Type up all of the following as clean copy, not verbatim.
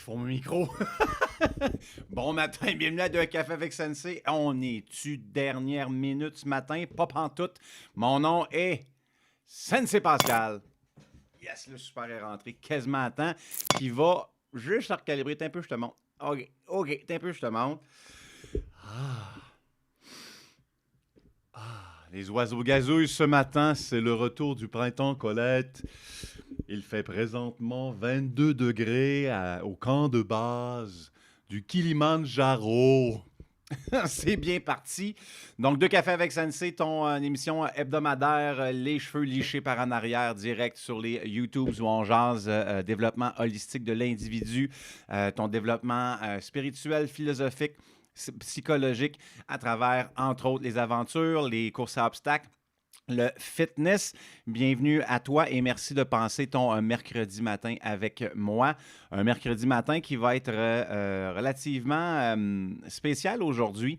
pour mon micro. Bon matin, bienvenue à Deux Cafés avec Sensei. On est-tu dernière minute ce matin? Pas pantoute. Mon nom est Sensei Pascal. Yes, le super est rentré quasiment à temps. Qui va juste recalibrer. T'es un peu, je te montre. OK, t'es un peu, je te montre. Les oiseaux gazouillent ce matin. C'est le retour du printemps, Colette. Il fait présentement 22 degrés au camp de base du Kilimandjaro. C'est bien parti. Donc, Deux Cafés avec Sensei, ton émission hebdomadaire, les cheveux lichés par en arrière, direct sur les YouTube où on jase développement holistique de l'individu, ton développement spirituel, philosophique, psychologique, à travers, entre autres, les aventures, les courses à obstacles, le fitness. Bienvenue à toi et merci de passer ton mercredi matin avec moi. Un mercredi matin qui va être relativement spécial aujourd'hui.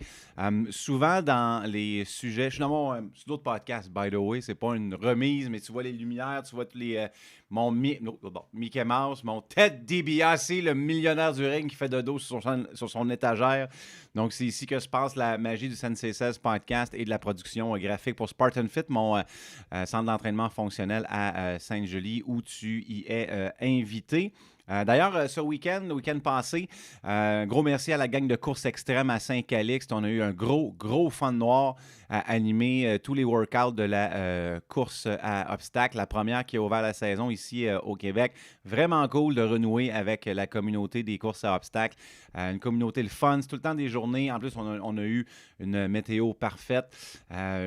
Souvent dans les sujets, je suis dans sur d'autres podcasts, by the way, c'est pas une remise, mais tu vois les lumières, tu vois tous les... Mickey Mouse, mon Ted DiBiase, le millionnaire du ring qui fait de dos sur son étagère. Donc, c'est ici que se passe la magie du Sensei 16 podcast et de la production graphique pour Spartan Fit, mon centre d'entraînement fonctionnel à Sainte-Julie, où tu y es invité. D'ailleurs, ce week-end, le week-end passé, gros merci à la gang de course extrême à Saint-Calixte. On a eu un gros fun noir à animer tous les workouts de la course à obstacles. La première qui a ouvert la saison ici au Québec. Vraiment cool de renouer avec la communauté des courses à obstacles. Une communauté le fun. C'est tout le temps des journées. En plus, on a eu une météo parfaite.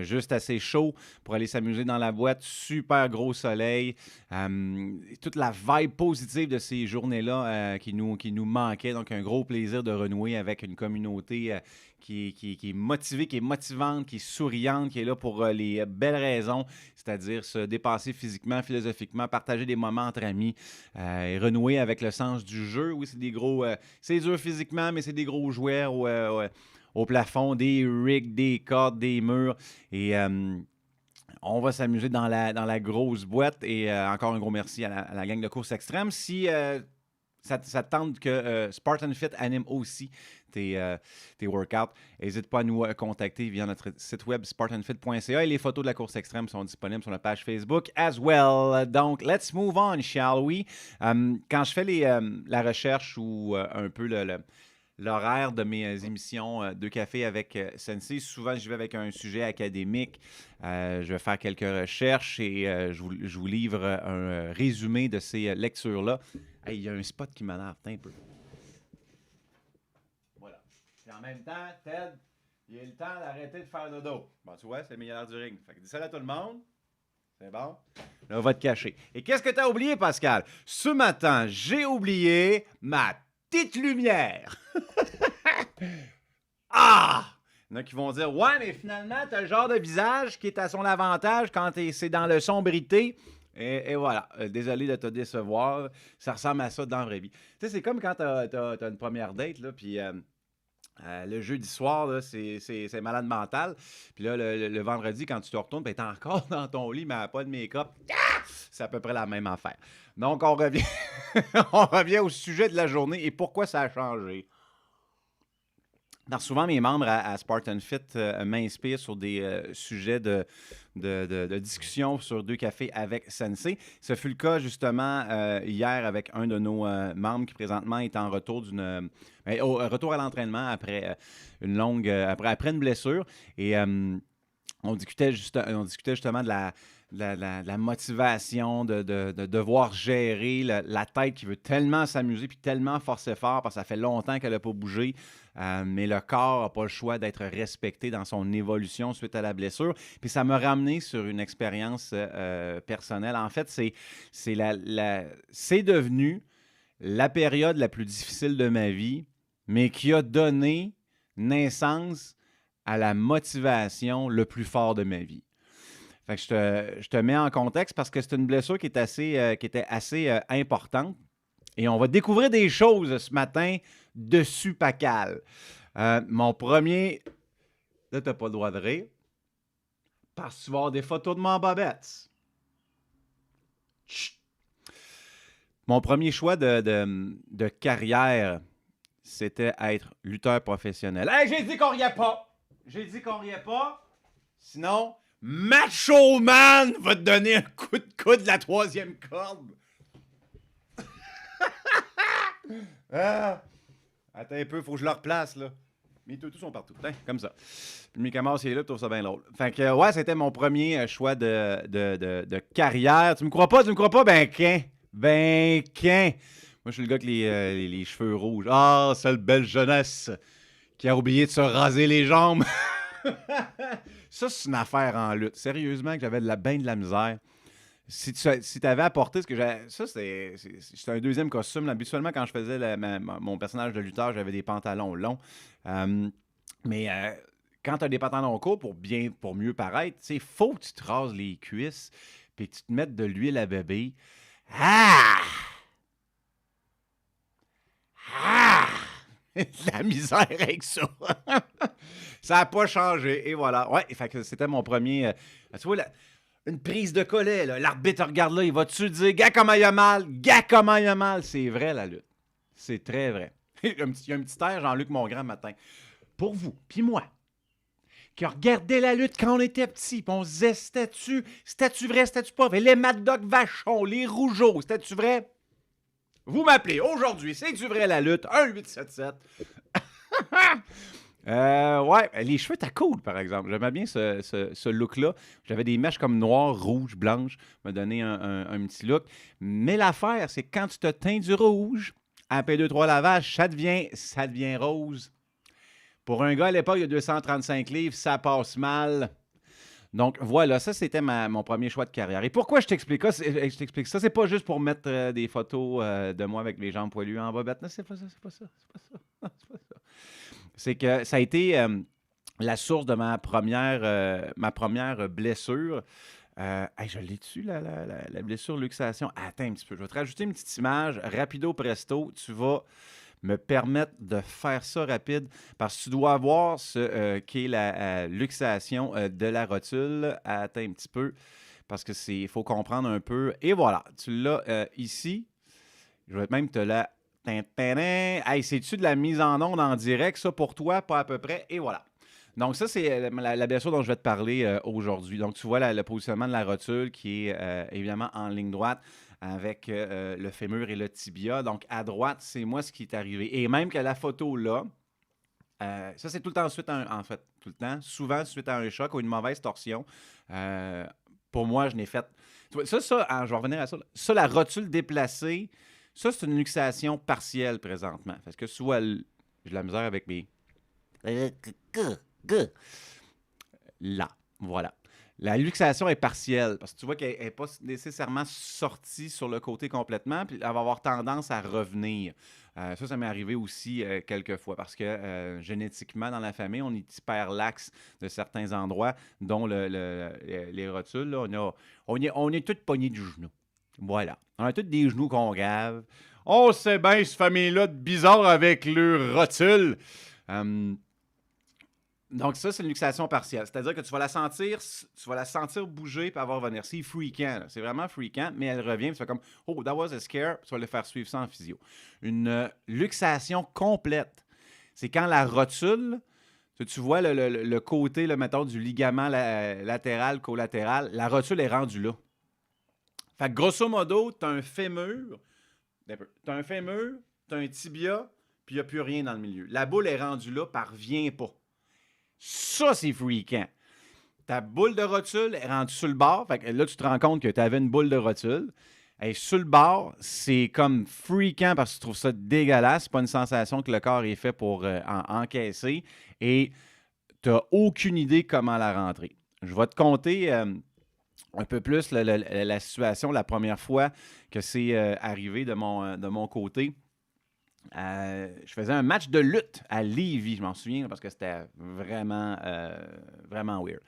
Juste assez chaud pour aller s'amuser dans la boîte. Super gros soleil. Toute la vibe positive de ces journées-là qui nous manquait. Donc, un gros plaisir de renouer avec une communauté qui est motivée, qui est motivante, qui est souriante, qui est là pour les belles raisons, c'est-à-dire se dépasser physiquement, philosophiquement, partager des moments entre amis et renouer avec le sens du jeu. Oui, c'est des gros... c'est dur physiquement, mais c'est des gros jouets au plafond, des rigs, des cordes, des murs et... on va s'amuser dans la grosse boîte et encore un gros merci à la gang de course extrême. Si ça te tente que Spartan Fit anime aussi tes workouts, n'hésite pas à nous contacter via notre site web spartanfit.ca et les photos de la course extrême sont disponibles sur la page Facebook as well. Donc, let's move on, shall we? Quand je fais la recherche ou un peu l'horaire de mes émissions Deux Cafés avec Sensei, souvent je vais avec un sujet académique. Je vais faire quelques recherches et je vous livre un résumé de ces lectures-là. Hey, il y a un spot qui m'énerve un peu. Voilà. Et en même temps, Ted, il a le temps d'arrêter de faire dodo. Bon, tu vois, c'est le millionnaire du ring. Fait que dis salut à tout le monde. C'est bon? Là, on va te cacher. Et qu'est-ce que tu as oublié, Pascal? Ce matin, j'ai oublié ma petite lumière. Ah! Il y en a qui vont dire « Ouais, mais finalement, tu as le genre de visage qui est à son avantage quand c'est dans le sombrité. » Et voilà. Désolé de te décevoir. Ça ressemble à ça dans la vraie vie. Tu sais, c'est comme quand tu as une première date, là, puis le jeudi soir, là, c'est malade mental. Puis là, le vendredi, quand tu te retournes, ben, tu es encore dans ton lit, mais pas de make-up. C'est à peu près la même affaire. Donc, on revient, on revient au sujet de la journée et pourquoi ça a changé. Souvent, mes membres à Spartan Fit m'inspirent sur des sujets de discussion sur Deux Cafés avec Sensei. Ce fut le cas justement hier avec un de nos membres qui présentement est en retour retour à l'entraînement après après une blessure. Et on discutait justement de la motivation, de devoir gérer la tête qui veut tellement s'amuser puis tellement forcer fort parce que ça fait longtemps qu'elle n'a pas bougé. Mais le corps n'a pas le choix d'être respecté dans son évolution suite à la blessure. Puis ça m'a ramené sur une expérience personnelle. En fait, c'est devenu la période la plus difficile de ma vie, mais qui a donné naissance à la motivation le plus fort de ma vie. Fait que je te mets en contexte parce que c'est une blessure qui était assez importante. Et on va découvrir des choses ce matin dessus, Pacal. Mon premier... Là, t'as pas le droit de rire. Parce que tu vas avoir des photos de mon bobette. Chut. Mon premier choix de carrière, c'était être lutteur professionnel. Hey, j'ai dit qu'on riait pas! J'ai dit qu'on riait pas. Sinon, Macho Man va te donner un coup de coude de la troisième corde. Ah! Attends un peu, faut que je le replace, là. Mes toutous sont partout. Tiens, comme ça. Puis Mikamas, il est là, je trouve ça bien drôle. Fait que, ouais, c'était mon premier choix de carrière. Tu me crois pas? Tu me crois pas? Ben, qu'un. Ben, qu'un. Moi, je suis le gars avec les cheveux rouges. Ah, cette belle jeunesse qui a oublié de se raser les jambes. Ça, c'est une affaire en lutte. Sérieusement, que j'avais bien de la misère. Si tu avais apporté ce que j'avais. Ça, c'était un deuxième costume. Là. Habituellement, quand je faisais mon personnage de lutteur, j'avais des pantalons longs. Euh, mais quand tu as des pantalons courts, pour mieux paraître, il faut que tu te rases les cuisses puis que tu te mettes de l'huile à bébé. Ah! Ah! La misère avec ça. Ça n'a pas changé. Et voilà. Ouais, fait que c'était mon premier. Tu vois, une prise de collet, là. L'arbitre regarde là, il va-tu dire, gars, comment il a mal? Gars, comment il a mal? C'est vrai, la lutte. C'est très vrai. Il y a un petit air, Jean-Luc Mongrand, matin. Pour vous, puis moi, qui regardait la lutte quand on était petit, puis on se disait, c'était-tu vrai, c'était-tu pas vrai? Les Mad Dog Vachon, les Rougeaux, c'était-tu vrai? Vous m'appelez aujourd'hui, c'est-tu vrai la lutte? 1-877. Ouais, les cheveux étaient cool, par exemple. J'aimais bien ce look-là. J'avais des mèches comme noires, rouges, blanches. Me donner un petit look. Mais l'affaire, c'est que quand tu te teins du rouge, après 2-3 lavages, ça devient rose. Pour un gars à l'époque, il y a 235 livres, ça passe mal. Donc voilà, ça c'était mon premier choix de carrière. Et pourquoi je t'explique ça? Je t'explique ça, c'est pas juste pour mettre des photos de moi avec les jambes poilues en bobette. Non, c'est pas ça, c'est pas ça, c'est pas ça. C'est pas ça. C'est que ça a été la source de ma première blessure. Hey, je l'ai dessus, la blessure luxation. Attends un petit peu, je vais te rajouter une petite image. Rapido presto, tu vas me permettre de faire ça rapide parce que tu dois voir ce qu'est la luxation de la rotule. Attends un petit peu parce que il faut comprendre un peu. Et voilà, tu l'as ici. Je vais même te la... Hey, c'est-tu de la mise en onde en direct, ça, pour toi? Pas à peu près. Et voilà. Donc, ça, c'est la blessure dont je vais te parler aujourd'hui. Donc, tu vois le positionnement de la rotule qui est évidemment en ligne droite avec le fémur et le tibia. Donc, à droite, c'est moi ce qui est arrivé. Et même que la photo là, ça, c'est tout le temps en fait, tout le temps, souvent suite à un choc ou une mauvaise torsion. Pour moi, je n'ai fait... je vais revenir à ça. Ça, la rotule déplacée, ça, c'est une luxation partielle présentement. Parce que souvent, j'ai de la misère avec mes... Là, voilà. La luxation est partielle parce que tu vois qu'elle n'est pas nécessairement sortie sur le côté complètement, puis elle va avoir tendance à revenir. Ça m'est arrivé aussi quelques fois parce que génétiquement, dans la famille, on est hyper lax de certains endroits, dont les rotules. Là, on est tous pognés du genou. Voilà. On a tous des genoux qu'on gave. On sait bien, cette famille-là de bizarre avec leurs rotules. Donc ça, c'est une luxation partielle. C'est-à-dire que tu vas la sentir bouger puis avoir revenir. C'est freakant. Là. C'est vraiment freakant, mais elle revient. Tu fais comme « Oh, that was a scare ». Tu vas le faire suivre ça en physio. Une luxation complète, c'est quand la rotule, tu vois le côté, là, mettons, du ligament latéral, collatéral, la rotule est rendue là. Fait que grosso modo, tu as un fémur, tu as un tibia, puis il n'y a plus rien dans le milieu. La boule est rendue là, parvient pas. Ça, c'est freakant. Ta boule de rotule est rendue sur le bord. Fait que là, tu te rends compte que tu avais une boule de rotule. Et sur le bord, c'est comme freakant parce que tu trouves ça dégueulasse. C'est pas une sensation que le corps est fait pour encaisser. Et tu n'as aucune idée comment la rentrer. Je vais te conter un peu plus la situation la première fois que c'est arrivé de mon côté. Je faisais un match de lutte à Lévis, je m'en souviens, parce que c'était vraiment, vraiment weird.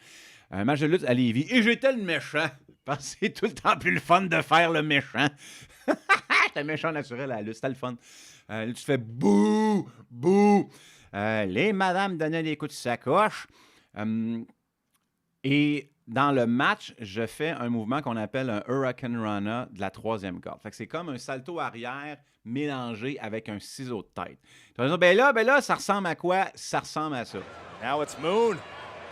Un match de lutte à Lévis. Et j'étais le méchant. Parce que c'est tout le temps plus le fun de faire le méchant. J'étais méchant naturel à la lutte, c'était le fun. Là, tu fais bouh, bouh. Les madames donnaient des coups de sacoche. Et dans le match, je fais un mouvement qu'on appelle un Hurricane Rana de la 3e corde. Fait que c'est comme un salto arrière mélangé avec un ciseau de tête. Tu vas dire, ben là, ça ressemble à quoi? Ça ressemble à ça. Now it's Moon.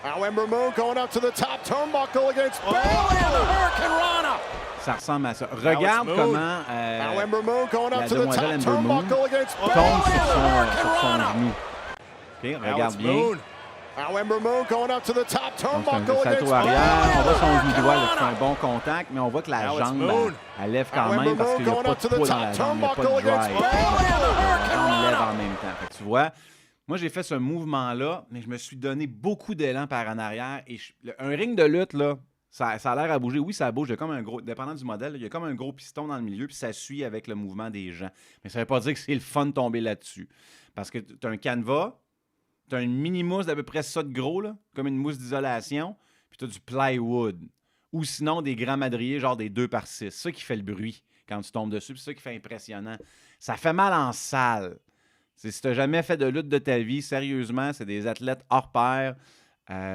Now Ember Moon going up to the top turnbuckle against Bailey and the Hurricane Rana. Ça ressemble à ça. Regarde comment Now Ember Moon going la up to the demoiselle top Ember Moon turnbuckle against tombe Bailey and the sur Hurricane son Rana. genou. OK, Now regarde it's bien. Moon. Now Ember Moon going up to the top Donc, c'est un turnbuckle against salto Bailey arrière. On and voit the son genou Hurricane droit là, qui fait un Rana. bon contact, mais on voit que la Now it's jambe, Moon. elle lève quand Now même Ember parce Moon qu'il n'y a going pas up to de the poids dans top la jambe, il n'y a pas de turnbuckle against drive. Bailey and the La Hurricane jambe lève Rana. en même temps. Fait que tu vois, moi, j'ai fait ce mouvement-là, mais je me suis donné beaucoup d'élan par en arrière. Et un ring de lutte, là, ça a l'air à bouger. Oui, ça bouge. Il y a comme un gros, dépendant du modèle, il y a comme un gros piston dans le milieu, puis ça suit avec le mouvement des gens. Mais ça ne veut pas dire que c'est le fun de tomber là-dessus. Parce que tu as un canevas, tu as une mini-mousse d'à peu près ça de gros, là, comme une mousse d'isolation, puis tu as du plywood. Ou sinon des grands madriers, genre des 2x6. C'est ça qui fait le bruit quand tu tombes dessus, puis c'est ça qui fait impressionnant. Ça fait mal en salle. Si tu n'as jamais fait de lutte de ta vie, sérieusement, c'est des athlètes hors pair.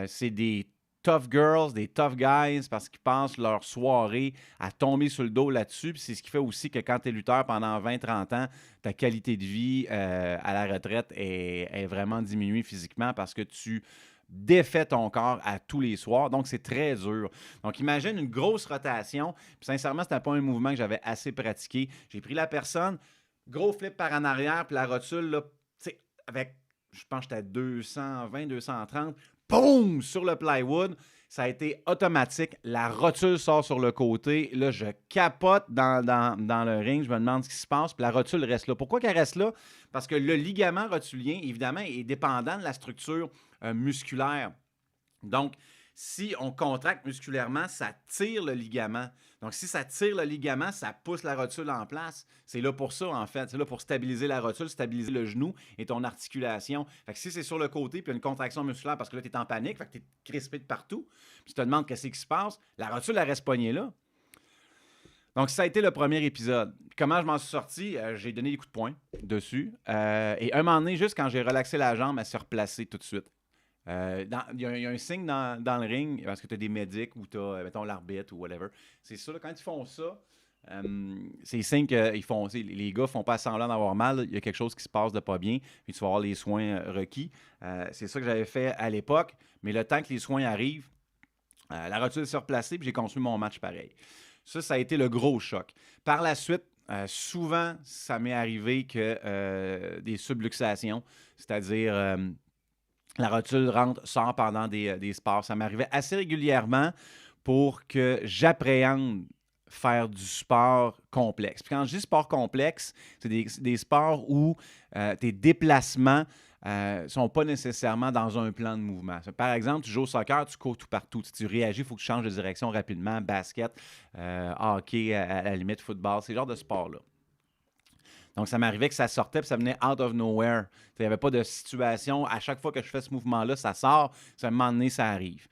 C'est des tough girls, des tough guys, parce qu'ils passent leur soirée à tomber sur le dos là-dessus. Puis c'est ce qui fait aussi que quand tu es lutteur pendant 20-30 ans, ta qualité de vie à la retraite est vraiment diminuée physiquement parce que tu défais ton corps à tous les soirs. Donc, c'est très dur. Donc, imagine une grosse rotation. Puis sincèrement, ce n'était pas un mouvement que j'avais assez pratiqué. J'ai pris la personne, gros flip par en arrière, puis la rotule, là, tu sais, avec, je pense que j'étais à 220, 230, boum, sur le plywood. Ça a été automatique. La rotule sort sur le côté. Là, je capote dans le ring. Je me demande ce qui se passe. Puis la rotule reste là. Pourquoi qu'elle reste là? Parce que le ligament rotulien, évidemment, est dépendant de la structure musculaire. Donc, si on contracte musculairement, ça tire le ligament. Donc, si ça tire le ligament, ça pousse la rotule en place. C'est là pour ça, en fait. C'est là pour stabiliser la rotule, stabiliser le genou et ton articulation. Fait que si c'est sur le côté, puis une contraction musculaire, parce que là, tu es en panique, fait que tu es crispé de partout, puis tu te demandes qu'est-ce qui se passe, la rotule, elle reste poignée là. Donc, ça a été le premier épisode. Puis comment je m'en suis sorti? J'ai donné des coups de poing dessus. Et un moment donné, juste quand j'ai relaxé la jambe, elle s'est replacée tout de suite. Il y a un signe dans le ring, parce que tu as des médics ou tu as, mettons, l'arbitre ou whatever. C'est ça, là, quand ils font ça, c'est signe qu'ils font. Les gars font pas semblant d'avoir mal. Il y a quelque chose qui se passe de pas bien, puis tu vas avoir les soins requis. C'est ça que j'avais fait à l'époque, mais le temps que les soins arrivent, la rotule s'est replacée, puis j'ai construit mon match pareil. Ça a été le gros choc. Par la suite, souvent, ça m'est arrivé que des subluxations, c'est-à-dire la rotule sort pendant des sports. Ça m'arrivait assez régulièrement pour que j'appréhende faire du sport complexe. Puis quand je dis sport complexe, c'est des sports où tes déplacements ne sont pas nécessairement dans un plan de mouvement. Par exemple, tu joues au soccer, tu cours tout partout. Si tu réagis, il faut que tu changes de direction rapidement. Basket, hockey, à la limite, football, c'est le genre de sport-là. Donc, ça m'arrivait que ça sortait et ça venait out of nowhere. Il n'y avait pas de situation. À chaque fois que je fais ce mouvement-là, ça sort. À un moment donné, ça arrive.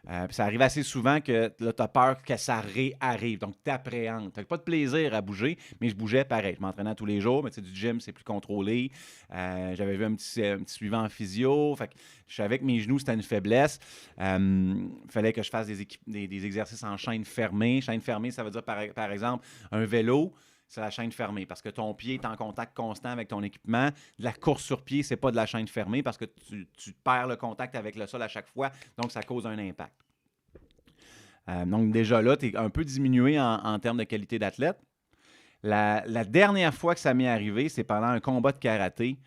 Puis ça arrive assez souvent que là, tu as peur que ça réarrive. Donc, tu appréhendes. Tu n'as pas de plaisir à bouger, mais je bougeais pareil. Je m'entraînais tous les jours, mais du gym, c'est plus contrôlé. J'avais vu un petit suivant en physio. Fait que je savais que mes genoux, c'était une faiblesse. Il fallait que je fasse des exercices en chaîne fermée. Chaîne fermée, ça veut dire, par exemple, un vélo. C'est la chaîne fermée parce que ton pied est en contact constant avec ton équipement. De la course sur pied, c'est pas de la chaîne fermée parce que tu perds le contact avec le sol à chaque fois, donc ça cause un impact. Donc déjà là, tu es un peu diminué en termes de qualité d'athlète. La dernière fois que ça m'est arrivé, c'est pendant un combat de karaté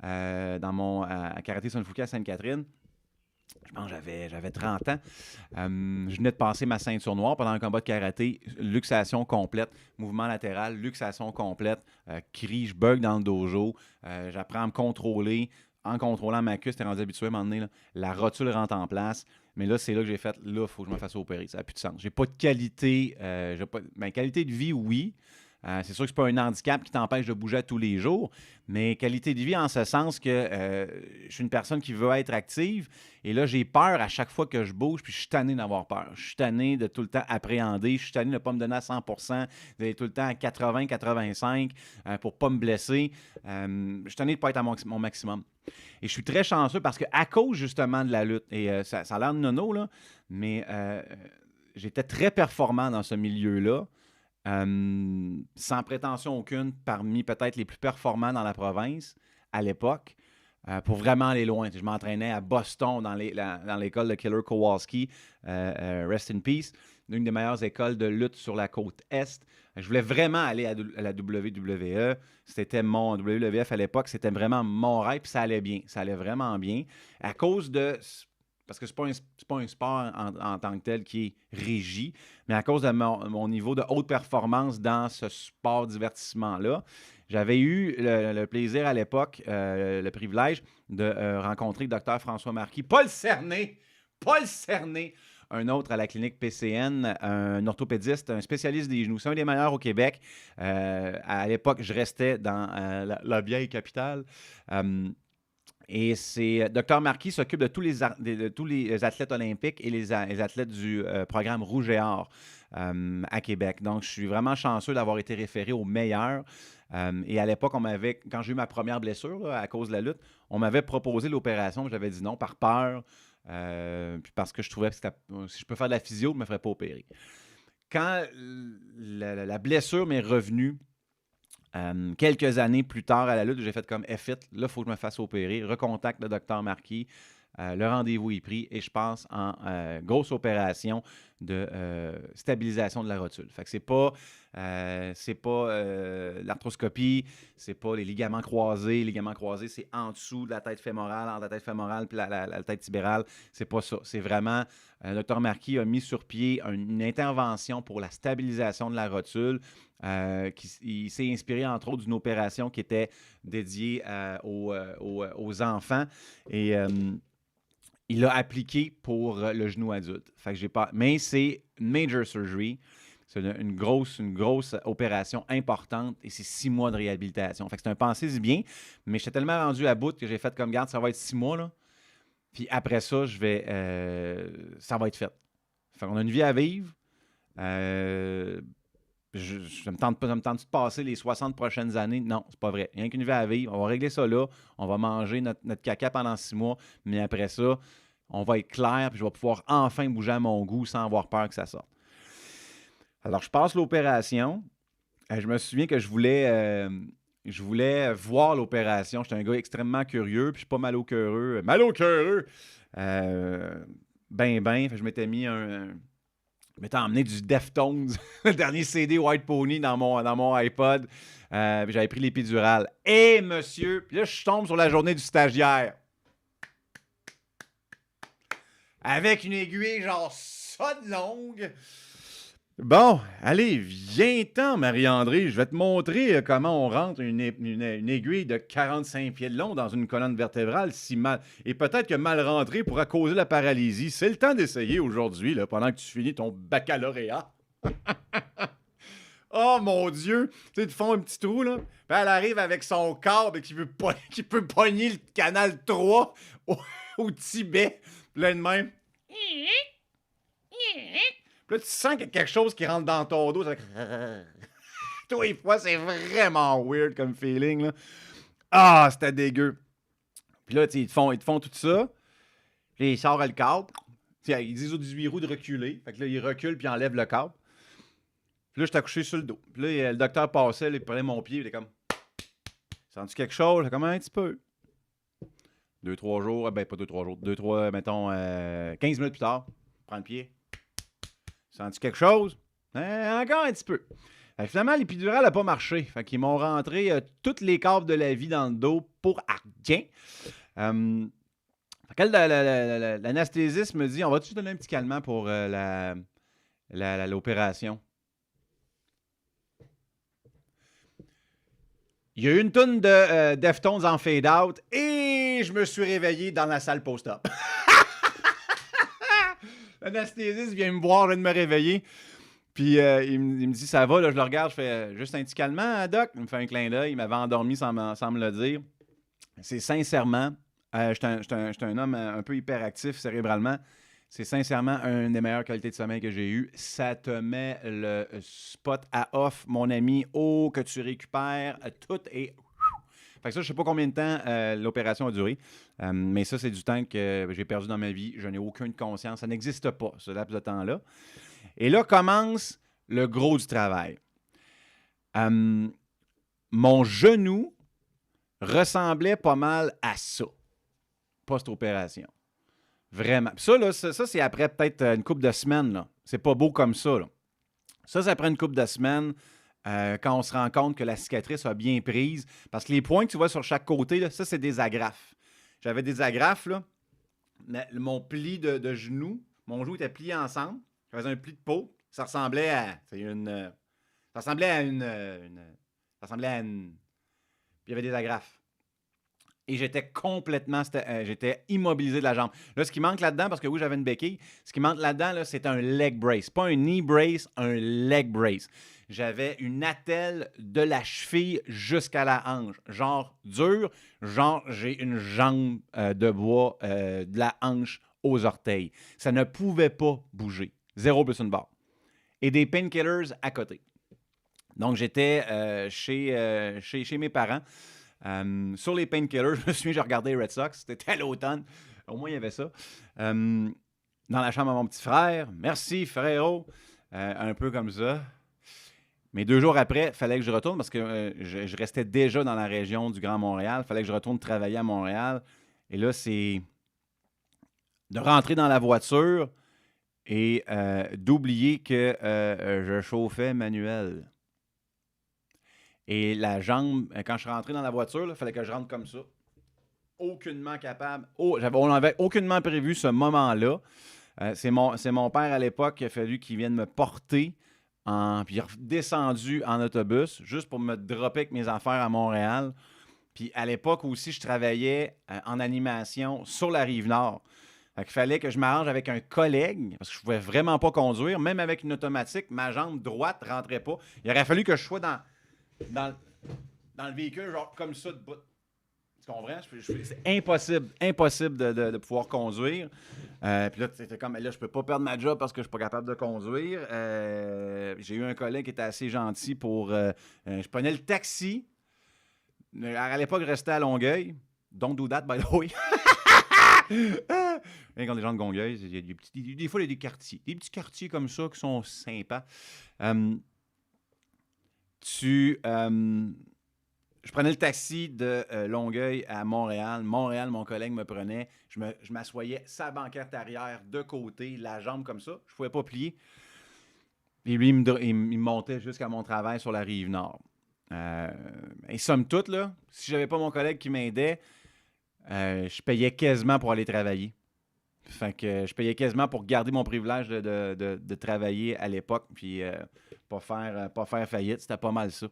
dans mon karaté Sunfuka à Sainte-Catherine. Je pense que j'avais 30 ans. Je venais de passer ma ceinture noire pendant un combat de karaté. Luxation complète, mouvement latéral, luxation complète, cri, je bug dans le dojo. J'apprends à me contrôler. En contrôlant ma cuisse, t'es rendu habitué à un moment donné, là, la rotule rentre en place. Mais là, c'est là que j'ai fait, là, il faut que je me fasse opérer. Ça n'a plus de sens. J'ai pas de qualité. Qualité de vie, oui. C'est sûr que ce n'est pas un handicap qui t'empêche de bouger à tous les jours, mais qualité de vie en ce sens que je suis une personne qui veut être active et là, j'ai peur à chaque fois que je bouge, puis je suis tanné d'avoir peur. Je suis tanné de tout le temps appréhender, je suis tanné de ne pas me donner à 100%, d'être tout le temps à 80-85 pour ne pas me blesser. Je suis tanné de ne pas être à mon maximum. Et je suis très chanceux parce qu'à cause justement de la lutte, et ça a l'air de nono, là, mais j'étais très performant dans ce milieu-là. Sans prétention aucune, parmi peut-être les plus performants dans la province à l'époque, pour vraiment aller loin. Je m'entraînais à Boston dans l'école de Killer Kowalski, Rest in Peace, une des meilleures écoles de lutte sur la côte Est. Je voulais vraiment aller à la WWE. C'était mon WWF à l'époque, c'était vraiment mon rêve, puis ça allait bien. Ça allait vraiment bien. À cause de... Parce que ce n'est pas un sport en tant que tel qui est régi, mais à cause de mon niveau de haute performance dans ce sport divertissement-là, j'avais eu le plaisir à l'époque, le privilège de rencontrer le Dr François Marquis, Paul Cerné, un autre à la clinique PCN, un orthopédiste, un spécialiste des genoux. C'est un des meilleurs au Québec. À l'époque, je restais dans la vieille capitale. Et c'est Dr Marquis s'occupe de tous les athlètes olympiques et les athlètes du programme Rouge et Or à Québec. Donc, je suis vraiment chanceux d'avoir été référé aux meilleurs. Et à l'époque, quand j'ai eu ma première blessure là, à cause de la lutte, on m'avait proposé l'opération. J'avais dit non par peur, puis parce que je trouvais que si je peux faire de la physio, je ne me ferais pas opérer. Quand la blessure m'est revenue, quelques années plus tard à la lutte, j'ai fait comme F-it, là, il faut que je me fasse opérer. Recontacte le docteur Marquis. Le rendez-vous est pris et je pense en grosse opération de stabilisation de la rotule. Fait que c'est pas l'arthroscopie, c'est pas les ligaments croisés. Les ligaments croisés, c'est en dessous de la tête fémorale, entre la tête fémorale et la tête tibérale. C'est pas ça. C'est vraiment, le docteur Marquis a mis sur pied une intervention pour la stabilisation de la rotule. Il s'est inspiré, entre autres, d'une opération qui était dédiée aux enfants. Et il l'a appliqué pour le genou adulte. Fait que mais c'est une major surgery. C'est une grosse opération importante et c'est 6 mois de réhabilitation. Fait que c'est un pensez-y bien, mais j'étais tellement rendu à bout que j'ai fait comme garde, ça va être 6 mois, là. Puis après ça, ça va être fait. Fait qu'on a une vie à vivre. Je me tente de passer les 60 prochaines années. Non, c'est pas vrai. Rien qu'une vie à vivre. On va régler ça là. On va manger notre caca pendant 6 mois. Mais après ça, on va être clair puis je vais pouvoir enfin bouger à mon goût sans avoir peur que ça sorte. Alors, je passe l'opération. Je me souviens que je voulais voir l'opération. J'étais un gars extrêmement curieux puis je suis pas malocœureux. Malocœureux! Fait que je m'étais mis je m'étais emmené du Deftones, le dernier CD White Pony dans mon iPod. J'avais pris l'épidurale. Et monsieur, puis là, je tombe sur la journée du stagiaire. Avec une aiguille genre ça de longue. Bon, allez, viens-t'en, Marie-André. Je vais te montrer comment on rentre une aiguille de 45 pieds de long dans une colonne vertébrale si mal. Et peut-être que mal rentré pourra causer la paralysie. C'est le temps d'essayer aujourd'hui, là, pendant que tu finis ton baccalauréat. Oh mon Dieu! Tu sais, ils te font un petit trou, là. Puis elle arrive avec son câble qui peut pogner le canal 3 au Tibet. Plein de même. Puis là, tu sens qu'il y a quelque chose qui rentre dans ton dos. Tous les fois, c'est vraiment weird comme feeling, là. Ah, c'était dégueu. Puis là, ils te font tout ça. Puis ils sortent le câble. Ils disent aux 18 roues de reculer. Fait que là, ils reculent puis ils enlèvent le câble. Puis là, je t'ai couché sur le dos. Puis là, le docteur passait, il prenait mon pied, il était comme... Sens-tu quelque chose? Comme un petit peu. 2-3 jours, pas 2-3 jours, 2-3, mettons, 15 minutes plus tard, prends le pied. Sens-tu quelque chose? Encore un petit peu. Finalement, l'épidurale n'a pas marché. Fait qu'ils m'ont rentré toutes les câbles de la vie dans le dos pour rien. L'anesthésiste me dit, on va-tu donner un petit calmant pour l'opération? Il y a eu une toune de Deftones en fade-out et je me suis réveillé dans la salle post-op. L'anesthésiste vient me voir, je viens de me réveiller. Puis il me dit, ça va, là, je le regarde, je fais juste un petit calmant, hein, Doc? Il me fait un clin d'œil, il m'avait endormi sans me le dire. C'est sincèrement, j'étais un homme un peu hyperactif cérébralement. C'est sincèrement une des meilleures qualités de sommeil que j'ai eues. Ça te met le spot à off, mon ami. Oh, que tu récupères. Tout est... Fait que ça, je sais pas combien de temps l'opération a duré. Mais ça, c'est du temps que j'ai perdu dans ma vie. Je n'ai aucune conscience. Ça n'existe pas, ce laps de temps-là. Et là commence le gros du travail. Mon genou ressemblait pas mal à ça, post-opération. Vraiment. Puis ça, là, ça c'est après peut-être une couple de semaines. Là. C'est pas beau comme ça. Là. Ça, c'est après une couple de semaines quand on se rend compte que la cicatrice a bien prise. Parce que les points que tu vois sur chaque côté, là, ça, c'est des agrafes. J'avais des agrafes, là. Mon pli de genou, mon genou était plié ensemble. Je faisais un pli de peau. Ça ressemblait à une... ça ressemblait à une... ça ressemblait à une... Puis il y avait des agrafes. Et j'étais complètement... j'étais immobilisé de la jambe. Là, ce qui manque là-dedans, parce que oui, j'avais une béquille, ce qui manque là-dedans, là, c'est un leg brace. Pas un knee brace, un leg brace. J'avais une attelle de la cheville jusqu'à la hanche. Genre dur, genre j'ai une jambe de bois de la hanche aux orteils. Ça ne pouvait pas bouger. 0 plus une barre. Et des painkillers à côté. Donc, j'étais chez mes parents. Sur les painkillers, je me souviens, j'ai regardé Red Sox. C'était à l'automne. Au moins, il y avait ça. Dans la chambre à mon petit frère. Merci, frérot. Un peu comme ça. Mais 2 jours après, il fallait que je retourne parce que je restais déjà dans la région du Grand Montréal. Il fallait que je retourne travailler à Montréal. Et là, c'est de rentrer dans la voiture et d'oublier que je chauffais manuel. Et la jambe, quand je suis rentré dans la voiture, il fallait que je rentre comme ça. Aucunement capable. On n'avait aucunement prévu ce moment-là. C'est mon père à l'époque qui a fallu qu'il vienne me porter, puis il est redescendu en autobus juste pour me dropper avec mes affaires à Montréal. Puis à l'époque aussi, je travaillais en animation sur la Rive-Nord. Fait qu'il fallait que je m'arrange avec un collègue, parce que je ne pouvais vraiment pas conduire. Même avec une automatique, ma jambe droite ne rentrait pas. Il aurait fallu que je sois dans le véhicule, genre comme ça, de bout. Tu comprends? C'est impossible de pouvoir conduire. Puis là, c'était comme, là, je peux pas perdre ma job parce que je suis pas capable de conduire. J'ai eu un collègue qui était assez gentil pour... je prenais le taxi. À l'époque, je restais à Longueuil. Don't do that, by the way. Quand les gens de Longueuil, il y a des fois, il y a des quartiers. Des petits quartiers comme ça qui sont sympas. Je prenais le taxi de Longueuil à Montréal. Montréal, mon collègue me prenait. Je m'assoyais sa banquette arrière de côté, la jambe comme ça. Je ne pouvais pas plier. Et lui, il me montait jusqu'à mon travail sur la Rive-Nord. Et somme toute, là, si je n'avais pas mon collègue qui m'aidait, je payais quasiment pour aller travailler. Fait que je payais quasiment pour garder mon privilège de travailler à l'époque, puis pas faire faillite. C'était pas mal ça.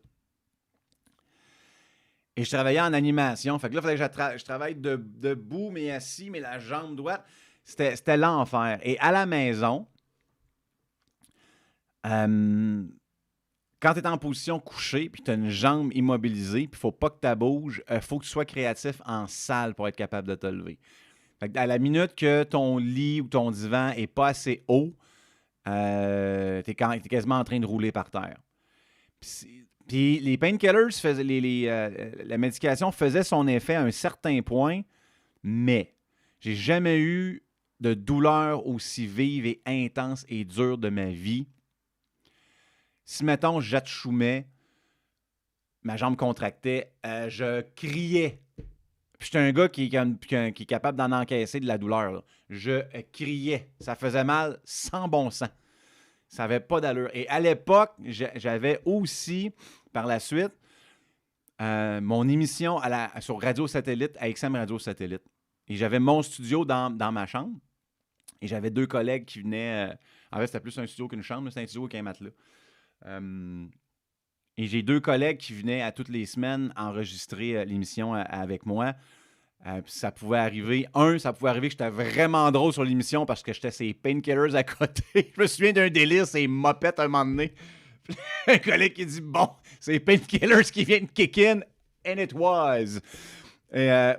Et je travaillais en animation. Fait que là, il fallait que je travaille debout, mais assis, mais la jambe droite. C'était l'enfer. Et à la maison, quand tu es en position couchée, puis tu as une jambe immobilisée, puis il ne faut pas que tu bouges, il faut que tu sois créatif en salle pour être capable de te lever. Fait que à la minute que ton lit ou ton divan n'est pas assez haut, tu es quasiment en train de rouler par terre. Puis les painkillers, la médication faisait son effet à un certain point, mais j'ai jamais eu de douleur aussi vive et intense et dure de ma vie. Si, mettons, j'atchoumais, ma jambe contractait, je criais. Puis j'étais un gars qui est capable d'en encaisser de la douleur. Là. Je criais. Ça faisait mal sans bon sens. Ça n'avait pas d'allure. Et à l'époque, j'avais aussi, par la suite, mon émission sur Radio Satellite, à XM Radio Satellite. Et j'avais mon studio dans ma chambre. Et j'avais 2 collègues qui venaient... en fait, c'était plus un studio qu'une chambre. C'était un studio avec un matelas. Et j'ai 2 collègues qui venaient à toutes les semaines enregistrer l'émission avec moi. Puis ça pouvait arriver que j'étais vraiment drôle sur l'émission parce que j'étais ces painkillers à côté. Je me souviens d'un délire, c'est mopettes un moment donné. Puis un collègue qui dit « Bon, c'est les painkillers qui viennent kick in, and it was. »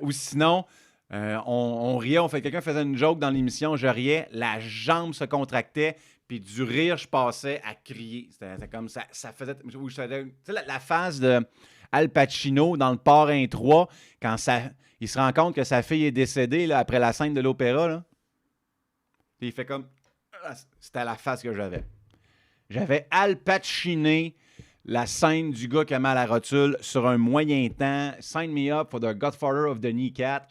Ou sinon, on riait, quelqu'un faisait une joke dans l'émission, je riais, la jambe se contractait, puis du rire, je passais à crier. C'était comme ça. Ça faisait. Tu sais, la phase de Al Pacino dans Le Parrain 3, quand il se rend compte que sa fille est décédée là, après la scène de l'opéra. Là. Puis il fait comme. C'était la face que j'avais. J'avais Al Paciné, la scène du gars qui a mal à la rotule sur un moyen temps. Sign me up for the Godfather of the Kneecat.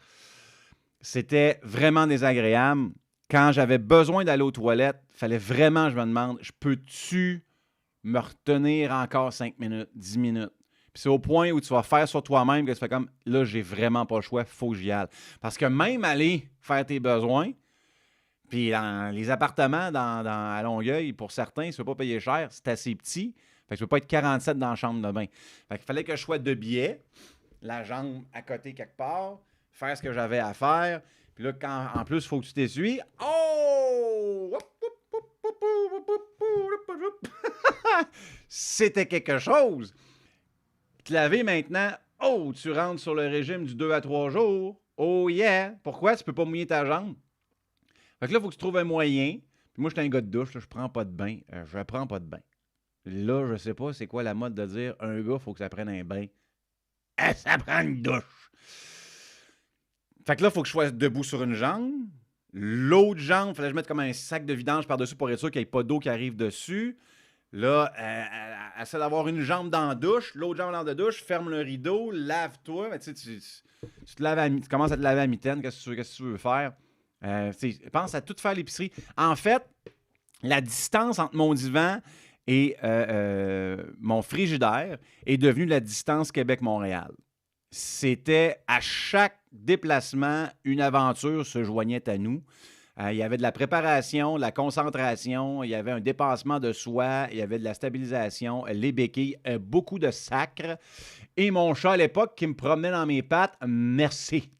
C'était vraiment désagréable. Quand j'avais besoin d'aller aux toilettes, il fallait vraiment, je me demande, peux-tu me retenir encore 5 minutes, 10 minutes? Puis c'est au point où tu vas faire sur toi-même que tu fais comme, là, j'ai vraiment pas le choix, il faut que j'y aille. Parce que même aller faire tes besoins, puis dans les appartements à Longueuil, pour certains, si tu ne veux pas payer cher, c'est assez petit. Fait que je ne peux pas être 47 dans la chambre de bain. Fait qu'il fallait que je sois de biais, la jambe à côté quelque part, faire ce que j'avais à faire. Puis là, en plus, il faut que tu t'essuies. Oh! C'était quelque chose. Te laver maintenant. Oh, tu rentres sur le régime du 2 à 3 jours. Oh yeah! Pourquoi tu peux pas mouiller ta jambe? Fait que là, il faut que tu trouves un moyen. Puis moi, je suis un gars de douche, là, je prends pas de bain. Je prends pas de bain. Là, je sais pas c'est quoi la mode de dire un gars, il faut que ça prenne un bain. Ça prend une douche. Fait que là, il faut que je sois debout sur une jambe. L'autre jambe, il fallait que je mette comme un sac de vidange par-dessus pour être sûr qu'il n'y ait pas d'eau qui arrive dessus. Là, essaie d'avoir une jambe dans la douche, l'autre jambe dans la douche, ferme le rideau, lave-toi. Tu te laves tu commences à te laver à mitaine, qu'est-ce que tu veux faire? Pense à tout faire l'épicerie. En fait, la distance entre mon divan et mon frigidaire est devenue la distance Québec-Montréal. C'était à chaque déplacement, une aventure se joignait à nous. Il y avait de la préparation, de la concentration, il y avait un dépassement de soi, il y avait de la stabilisation, les béquilles, beaucoup de sacre. Et mon chat à l'époque qui me promenait dans mes pattes, merci.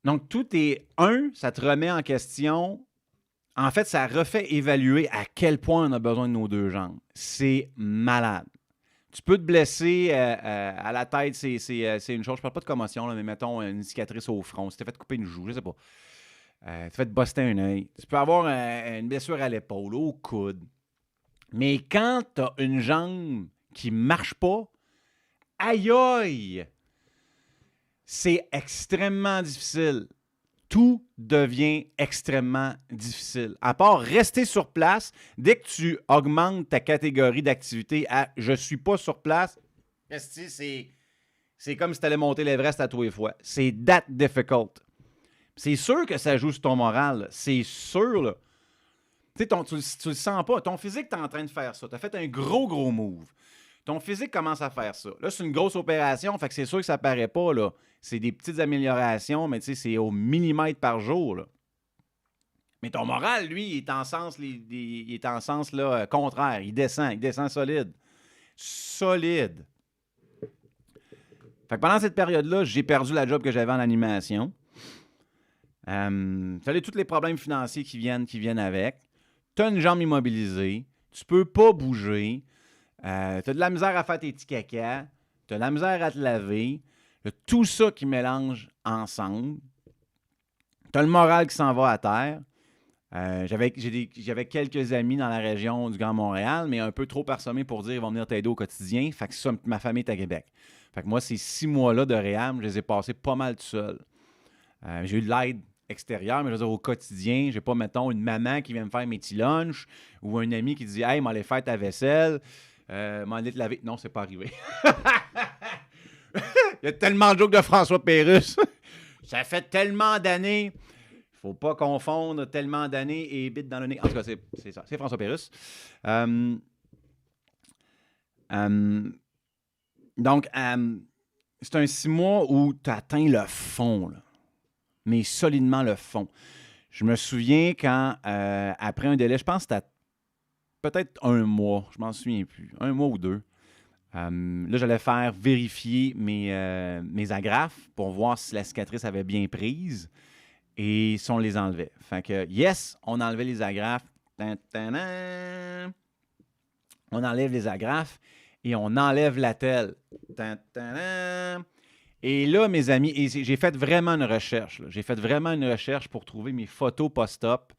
Donc, tout est, ça te remet en question. En fait, ça refait évaluer à quel point on a besoin de nos deux jambes. C'est malade. Tu peux te blesser à la tête, c'est une chose. Je parle pas de commotion, là, mais mettons une cicatrice au front. Si tu t'es fait couper une joue, je sais pas. Tu t'es fait buster un œil. Tu peux avoir une blessure à l'épaule, au coude. Mais quand tu as une jambe qui marche pas, aïe aïe! C'est extrêmement difficile. Tout devient extrêmement difficile. À part rester sur place, dès que tu augmentes ta catégorie d'activité à « je ne suis pas sur place », c'est comme si tu allais monter l'Everest à tous les fois. C'est that difficult. C'est sûr que ça joue sur ton moral. C'est sûr, là. Tu le sens pas. Ton physique, tu es en train de faire ça. Tu as fait un gros move. Ton physique commence à faire ça. Là, c'est une grosse opération, fait que c'est sûr que ça paraît pas, là. C'est des petites améliorations, mais tu sais, c'est au millimètre par jour, là. Mais ton moral, lui, il est en sens, là, contraire. Il descend solide. Solide. Fait que pendant cette période-là, j'ai perdu la job que j'avais en animation. Fallait tous les problèmes financiers qui viennent avec. Tu as une jambe immobilisée. Tu peux pas bouger. Tu as de la misère à faire tes petits caca. Tu as de la misère à te laver. Tout ça qui mélange ensemble. Tu as le moral qui s'en va à terre. J'avais quelques amis dans la région du Grand Montréal, mais un peu trop parsemés pour dire qu'ils vont venir t'aider au quotidien. Fait que ça, ma famille est à Québec. Fait que moi, ces 6 mois-là de réhab, je les ai passés pas mal tout seul. J'ai eu de l'aide extérieure, mais je veux dire, au quotidien, j'ai pas, mettons, une maman qui vient me faire mes petits lunchs ou un ami qui dit « Hey, m'allez faire ta vaisselle, m'allez te laver. » Non, c'est pas arrivé. Il y a tellement de jokes de François Pérusse. Ça fait tellement d'années. Faut pas confondre tellement d'années et bite dans le nez. En tout cas, c'est ça. C'est François Pérusse. Donc, c'est un 6 mois où tu atteins le fond, là. Mais solidement le fond. Je me souviens quand, après un délai, je pense que c'était peut-être 1 mois, je m'en souviens plus, 1 mois ou 2, Là, j'allais faire vérifier mes agrafes pour voir si la cicatrice avait bien prise et si on les enlevait. Fait que, yes, on enlevait les agrafes. Tan-tan-tan. On enlève les agrafes et on enlève l'attelle. Tan-tan-tan. Et là, mes amis, j'ai fait vraiment une recherche. J'ai fait vraiment une recherche pour trouver mes photos post-op.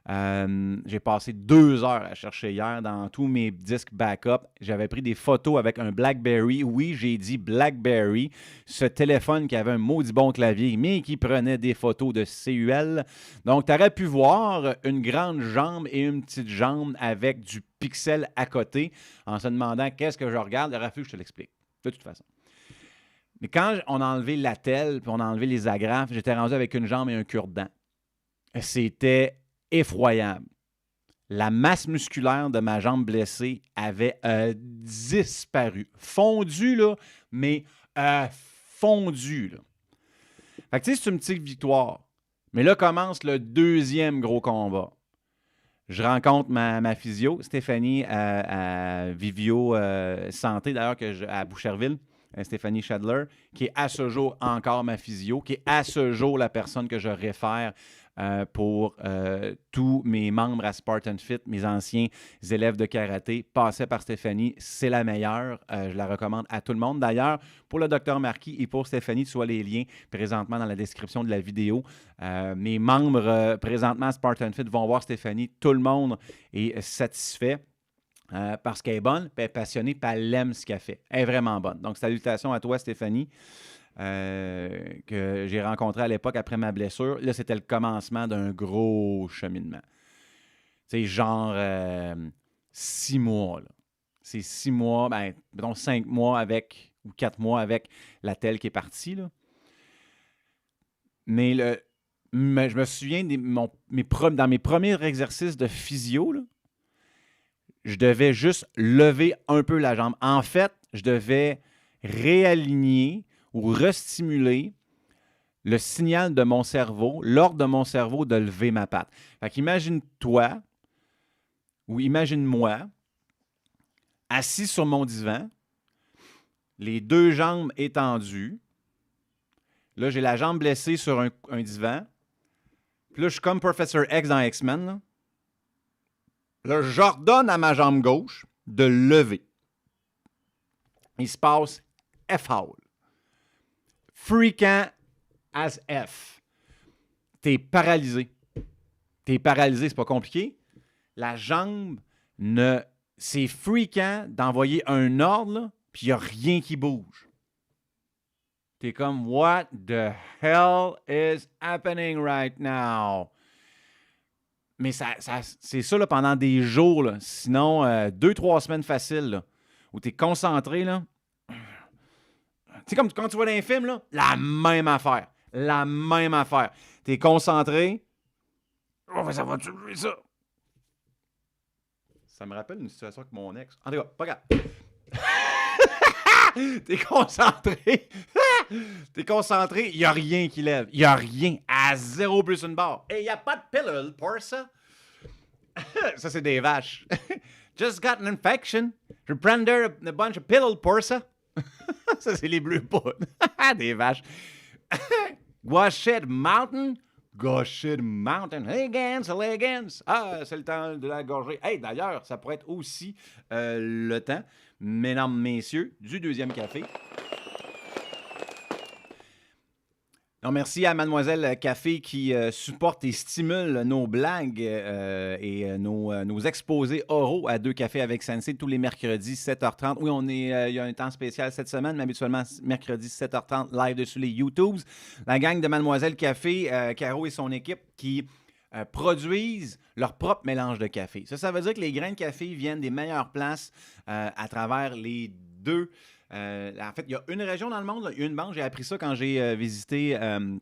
J'ai passé 2 heures à chercher hier dans tous mes disques backup. J'avais pris des photos avec un BlackBerry. Oui, j'ai dit BlackBerry, ce téléphone qui avait un maudit bon clavier, mais qui prenait des photos de CUL. Donc, tu aurais pu voir une grande jambe et une petite jambe avec du pixel à côté en se demandant qu'est-ce que je regarde. Il aurait fallu que je te l'explique, de toute façon. Mais quand on a enlevé l'attelle puis on a enlevé les agrafes, j'étais rendu avec une jambe et un cure-dent. C'était effroyable. La masse musculaire de ma jambe blessée avait disparu. Fondu, là, mais fondu, là. Fait que, tu sais, c'est une petite victoire. Mais là commence le deuxième gros combat. Je rencontre ma physio, Stéphanie, à Vivio Santé, d'ailleurs, à Boucherville, Stéphanie Shadler, qui est à ce jour encore ma physio, qui est à ce jour la personne que je réfère pour tous mes membres à Spartan Fit, mes anciens élèves de karaté, passaient par Stéphanie. C'est la meilleure. Je la recommande à tout le monde. D'ailleurs, pour le Dr Marquis et pour Stéphanie, tu vois les liens présentement dans la description de la vidéo. Mes membres présentement à Spartan Fit vont voir Stéphanie. Tout le monde est satisfait. Parce qu'elle est bonne, puis elle est passionnée, puis elle aime ce qu'elle fait. Elle est vraiment bonne. Donc, salutations à toi, Stéphanie, que j'ai rencontrée à l'époque après ma blessure. Là, c'était le commencement d'un gros cheminement. C'est genre 6 mois. Là. C'est 6 mois, mettons 5 mois avec, ou 4 mois avec la telle qui est partie. Là. Mais je me souviens dans mes premiers exercices de physio, là, je devais juste lever un peu la jambe. En fait, je devais réaligner ou restimuler le signal de mon cerveau, l'ordre de mon cerveau de lever ma patte. Fait qu'imagine-toi, ou imagine-moi, assis sur mon divan, les 2 jambes étendues. Là, j'ai la jambe blessée sur un divan. Puis là, je suis comme Professor X dans X-Men, là. Là, j'ordonne à ma jambe gauche de lever. Il se passe F-Howl. Freakant as F. T'es paralysé. T'es paralysé, c'est pas compliqué. La jambe c'est freakant d'envoyer un ordre, là, puis il n'y a rien qui bouge. T'es comme, what the hell is happening right now? Mais c'est ça là, pendant des jours. Là. Sinon, 2-3 semaines faciles là, où tu es concentré. Là. Tu sais, comme quand tu vois dans les films, là, la même affaire. La même affaire. Tu es concentré. Oh, ça va tuer ça. Ça me rappelle une situation avec mon ex. En tout cas, pas grave. T'es concentré. T'es concentré, il n'y a rien qui lève. Il n'y a rien. À 0 plus une barre. Et il n'y a pas de pilule pour ça. Ça, c'est des vaches. Just got an infection. Je prends a bunch of pills pour ça. Ça, c'est les bleus poudres. Des vaches. Gouachet Mountain. Gouachet Mountain. Higgins. Ah, c'est le temps de la gorgée. Hey, d'ailleurs, ça pourrait être aussi le temps, mesdames, messieurs, du deuxième café. Donc, merci à Mademoiselle Café qui supporte et stimule nos blagues et nos exposés oraux à 2 cafés avec Sensei tous les mercredis 7h30. Oui, il y a un temps spécial cette semaine, mais habituellement mercredi 7h30 live dessus les YouTubes. La gang de Mademoiselle Café, Caro et son équipe qui produisent leur propre mélange de café. Ça veut dire que les grains de café viennent des meilleures places à travers les 2. En fait, il y a une région dans le monde, là, une banque, j'ai appris ça quand j'ai visité un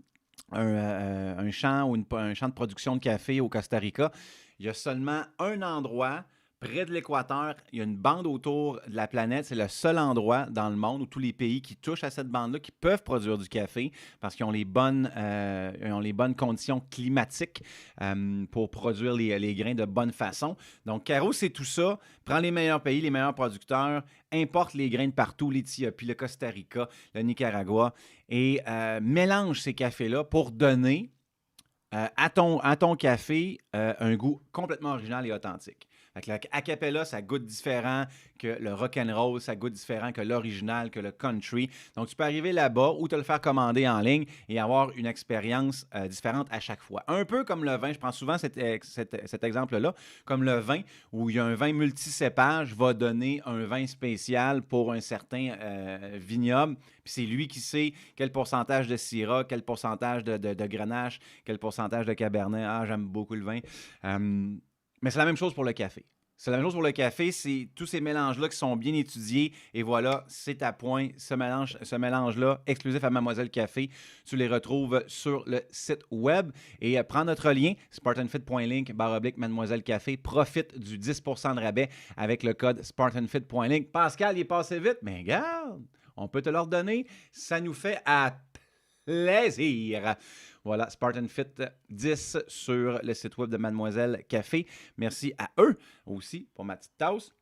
champ ou un champ de production de café au Costa Rica. Il y a seulement un endroit près de l'équateur. Il y a une bande autour de la planète. C'est le seul endroit dans le monde où tous les pays qui touchent à cette bande-là, qui peuvent produire du café parce qu'ils ont les bonnes conditions climatiques pour produire les grains de bonne façon. Donc, Caro, c'est tout ça. Prends les meilleurs pays, les meilleurs producteurs, importe les grains de partout, l'Éthiopie, le Costa Rica, le Nicaragua, et mélange ces cafés-là pour donner à ton café un goût complètement original et authentique. Fait que l'acapella, ça goûte différent que le rock'n'roll, ça goûte différent que l'original, que le country. Donc, tu peux arriver là-bas ou te le faire commander en ligne et avoir une expérience différente à chaque fois. Un peu comme le vin, je prends souvent cet exemple-là, comme le vin, où il y a un vin multicépage va donner un vin spécial pour un certain vignoble. Puis c'est lui qui sait quel pourcentage de syrah, quel pourcentage de grenache, quel pourcentage de cabernet. Ah, j'aime beaucoup le vin. Mais c'est la même chose pour le café. C'est la même chose pour le café, c'est tous ces mélanges-là qui sont bien étudiés. Et voilà, c'est à point. Ce mélange-là, exclusif à Mademoiselle Café, tu les retrouves sur le site web. Et prends notre lien, spartanfit.link/Mademoiselle Café. Profite du 10% de rabais avec le code spartanfit.link. Pascal, il est passé vite, mais regarde, on peut te l'ordonner. Ça nous fait à plaisir. Voilà, Spartan Fit 10 sur le site web de Mademoiselle Café. Merci à eux aussi pour ma petite tasse.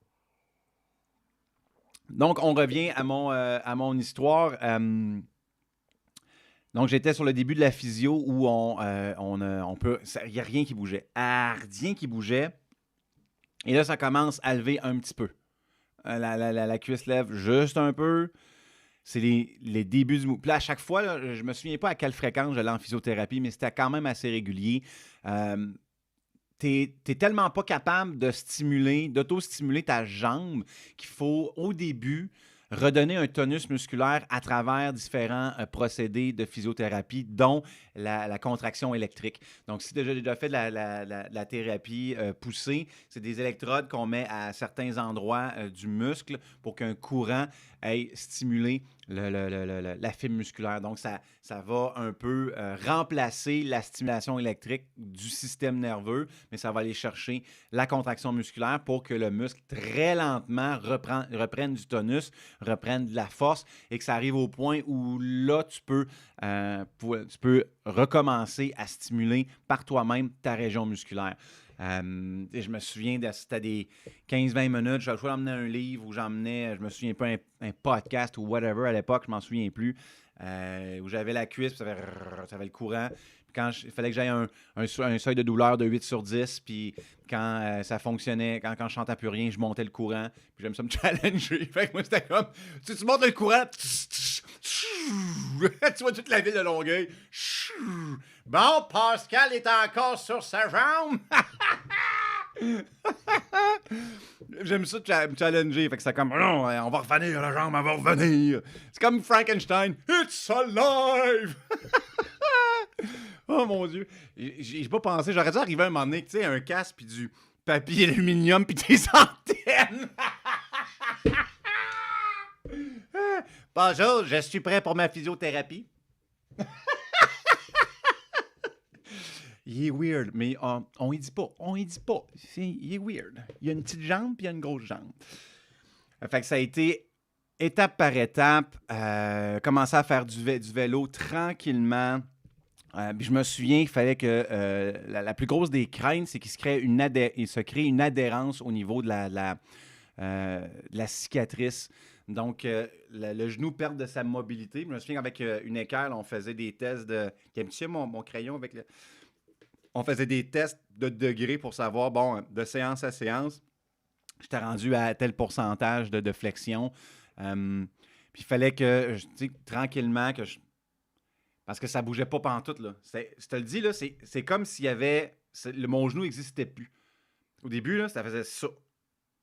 Donc, on revient à mon histoire. Donc, j'étais sur le début de la physio où il n'y a rien qui bougeait. Rien qui bougeait. Et là, ça commence à lever un petit peu. La cuisse lève juste un peu. C'est les débuts du mouvement. Puis là, à chaque fois, là, je ne me souviens pas à quelle fréquence j'allais en physiothérapie, mais c'était quand même assez régulier. Tu n'es tellement pas capable d'auto-stimuler ta jambe qu'il faut, au début, redonner un tonus musculaire à travers différents procédés de physiothérapie, dont la contraction électrique. Donc, si tu as déjà fait de la thérapie poussée, c'est des électrodes qu'on met à certains endroits du muscle pour qu'un courant aille stimuler la fibre musculaire. Donc, ça va un peu remplacer la stimulation électrique du système nerveux, mais ça va aller chercher la contraction musculaire pour que le muscle, très lentement, reprenne du tonus, reprenne de la force et que ça arrive au point où là, tu peux recommencer à stimuler par toi-même ta région musculaire. Et je me souviens, c'était des 15-20 minutes, j'avais le choix d'emmener un livre ou j'emmenais, je me souviens pas, un podcast ou whatever à l'époque, je m'en souviens plus, où j'avais la cuisse, puis ça avait le courant. Puis quand il fallait que j'aille un seuil de douleur de 8 sur 10, puis quand ça fonctionnait, quand je chantais plus rien, je montais le courant, puis j'aime ça me challenger. Fait que moi, c'était comme, tu montes le courant, tu vois toute la ville de Longueuil. Bon, Pascal est encore sur sa jambe. J'aime ça me challenger. Fait que c'est comme, non, on va revenir, la jambe, elle va revenir. C'est comme Frankenstein. It's alive! Oh mon Dieu. J'ai pas pensé, j'aurais dû arriver à un moment donné, tu sais, un casque, puis du papier aluminium, puis des antennes. Bonjour, je suis prêt pour ma physiothérapie. Il est weird, mais on y dit pas. Il est weird. Il y a une petite jambe puis il y a une grosse jambe. Fait que ça a été étape par étape, commencer à faire du vélo tranquillement. Puis je me souviens qu'il fallait que la plus grosse des craintes, c'est qu'il se crée une adhérence au niveau de la cicatrice. Donc, le genou perd de sa mobilité. Je me souviens qu'avec une équerre, on faisait des tests de... Tu sais, mon crayon avec le... On faisait des tests de degrés pour savoir, bon, de séance à séance, j'étais rendu à tel pourcentage de flexion. Puis il fallait que, tu sais, tranquillement, parce que ça bougeait pas pantoute, là. Je te le dis, là, c'est comme s'il y avait... mon genou n'existait plus. Au début, là, ça faisait ça.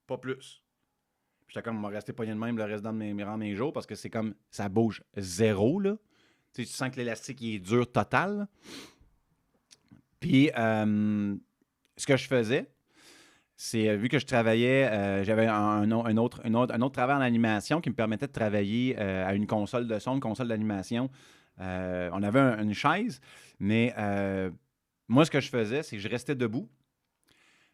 Pas plus. Puis j'étais comme, on va rester poigné de même le reste de mes jours parce que c'est comme, ça bouge zéro, là. Tu sais, tu sens que l'élastique, il est dur total, là. Puis, ce que je faisais, c'est, vu que je travaillais, j'avais un autre travail en animation qui me permettait de travailler à une console de son, une console d'animation. On avait une chaise, mais moi, ce que je faisais, c'est que je restais debout.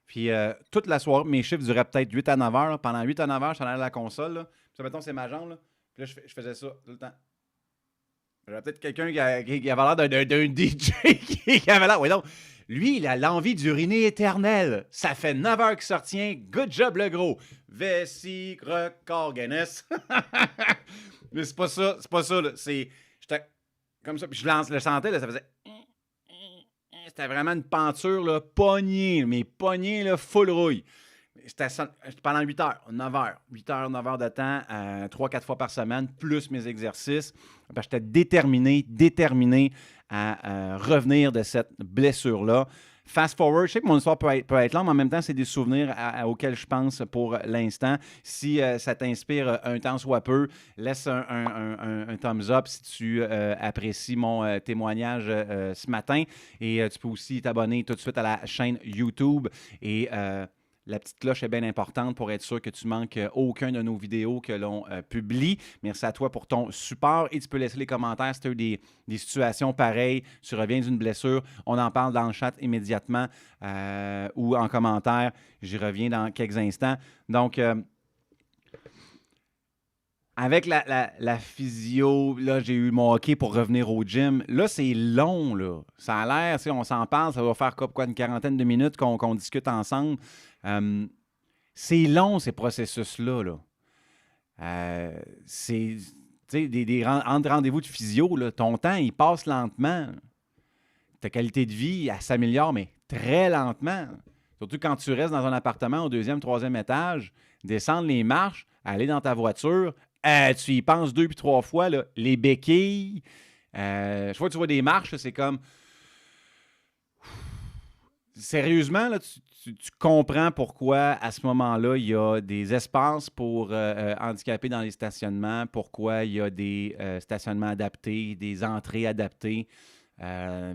Puis toute la soirée, mes chiffres duraient peut-être 8 à 9 heures. Là. Pendant 8 à 9 heures, je suis allé à la console. Là. Puis ça, mettons, c'est ma jambe. Là. Puis là, je faisais ça tout le temps. J'avais peut-être quelqu'un qui avait l'air d'un DJ qui avait l'air. Oui, non. Lui, il a l'envie d'uriner éternel. Ça fait 9 heures qu'il se retient. Good job, le gros. Vessie, record Guinness. Mais c'est pas ça. C'est pas ça. Là. J'étais comme ça. Puis je le sentais, là, ça faisait. C'était vraiment une penture, là, pognée. Mais pognée, là, full rouille. C'était pendant 8 heures, 9 heures. 8 heures, 9 heures de temps, 3-4 fois par semaine, plus mes exercices. J'étais déterminé à revenir de cette blessure-là. Fast forward, je sais que mon histoire peut être longue, mais en même temps, c'est des souvenirs auxquels je pense pour l'instant. Si ça t'inspire un temps soit peu, laisse un thumbs up si tu apprécies mon témoignage ce matin. Et tu peux aussi t'abonner tout de suite à la chaîne YouTube. Et la petite cloche est bien importante pour être sûr que tu manques aucun de nos vidéos que l'on publie. Merci à toi pour ton support et tu peux laisser les commentaires si tu as eu des situations pareilles. Tu reviens d'une blessure, on en parle dans le chat immédiatement ou en commentaire. J'y reviens dans quelques instants. Donc, avec la physio, là, j'ai eu mon hockey pour revenir au gym. Là, c'est long, là. Ça a l'air, on s'en parle, ça va faire quoi, une quarantaine de minutes qu'on discute ensemble. C'est long, ces processus-là. Là. C'est, entre rendez-vous de physio, là, ton temps, il passe lentement. Ta qualité de vie, elle s'améliore, mais très lentement. Surtout quand tu restes dans un appartement au 2e, 3e étage, descendre les marches, aller dans ta voiture, tu y penses 2 puis 3 fois, là, les béquilles. Chaque fois que tu vois des marches, là, c'est comme... Sérieusement, là, tu comprends pourquoi, à ce moment-là, il y a des espaces pour handicapés dans les stationnements, pourquoi il y a des stationnements adaptés, des entrées adaptées. Puis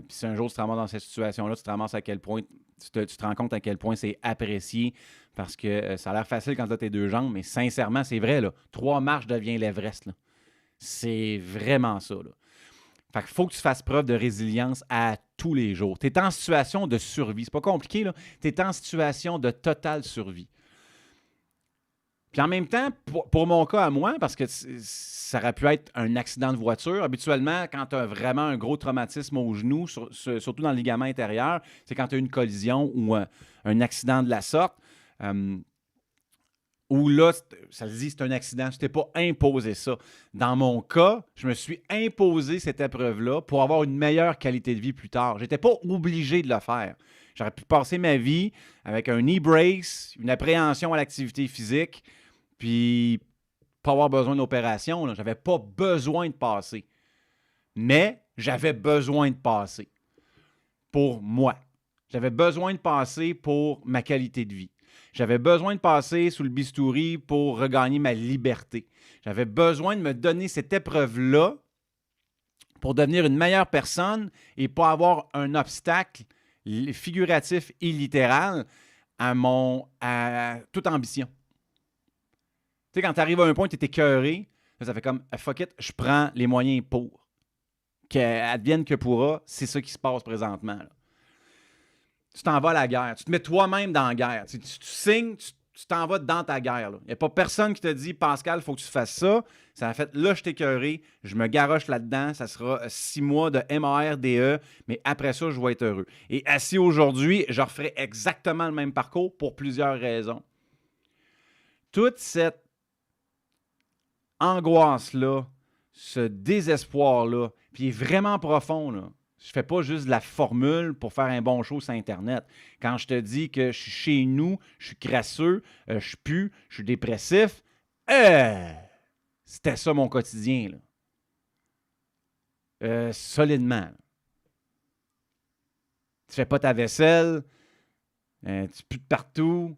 si un jour tu te ramasses dans cette situation-là, tu te ramasses à quel point, tu te rends compte à quel point c'est apprécié, parce que ça a l'air facile quand tu as tes 2 jambes, mais sincèrement, c'est vrai, là, 3 marches devient l'Everest. Là. C'est vraiment ça. Là. Fait qu'il faut que tu fasses preuve de résilience à tous les jours. Tu es en situation de survie. C'est pas compliqué, là. Tu es en situation de totale survie. Puis en même temps, pour mon cas à moi, parce que ça aurait pu être un accident de voiture, habituellement, quand tu as vraiment un gros traumatisme au genou, surtout dans le ligament intérieur, c'est quand tu as une collision ou un accident de la sorte, où là, ça se dit c'est un accident, tu t'es pas imposé ça. Dans mon cas, je me suis imposé cette épreuve-là pour avoir une meilleure qualité de vie plus tard. Je n'étais pas obligé de le faire. J'aurais pu passer ma vie avec un e-brace, une appréhension à l'activité physique, puis pas avoir besoin d'opération. Je n'avais pas besoin de passer. Mais j'avais besoin de passer pour moi. J'avais besoin de passer pour ma qualité de vie. J'avais besoin de passer sous le bistouri pour regagner ma liberté. J'avais besoin de me donner cette épreuve-là pour devenir une meilleure personne et pas avoir un obstacle figuratif et littéral à toute ambition. Tu sais, quand tu arrives à un point où tu es écœuré, ça fait comme fuck it, je prends les moyens pour. Qu'advienne que pourra, c'est ça qui se passe présentement. Là. Tu t'en vas à la guerre. Tu te mets toi-même dans la guerre. Tu signes, tu t'en vas dans ta guerre. Il n'y a pas personne qui te dit « Pascal, il faut que tu fasses ça. » Ça a fait « Là, je t'ai écœuré. Je me garoche là-dedans. Ça sera 6 mois de MARDE. Mais après ça, je vais être heureux. » Et assis aujourd'hui, je referai exactement le même parcours pour plusieurs raisons. Toute cette angoisse-là, ce désespoir-là, puis il est vraiment profond, là. Je ne fais pas juste de la formule pour faire un bon show sur Internet. Quand je te dis que je suis chez nous, je suis crasseux, je pue, je suis dépressif, c'était ça mon quotidien. Là. Solidement. Là. Tu fais pas ta vaisselle, tu pues de partout,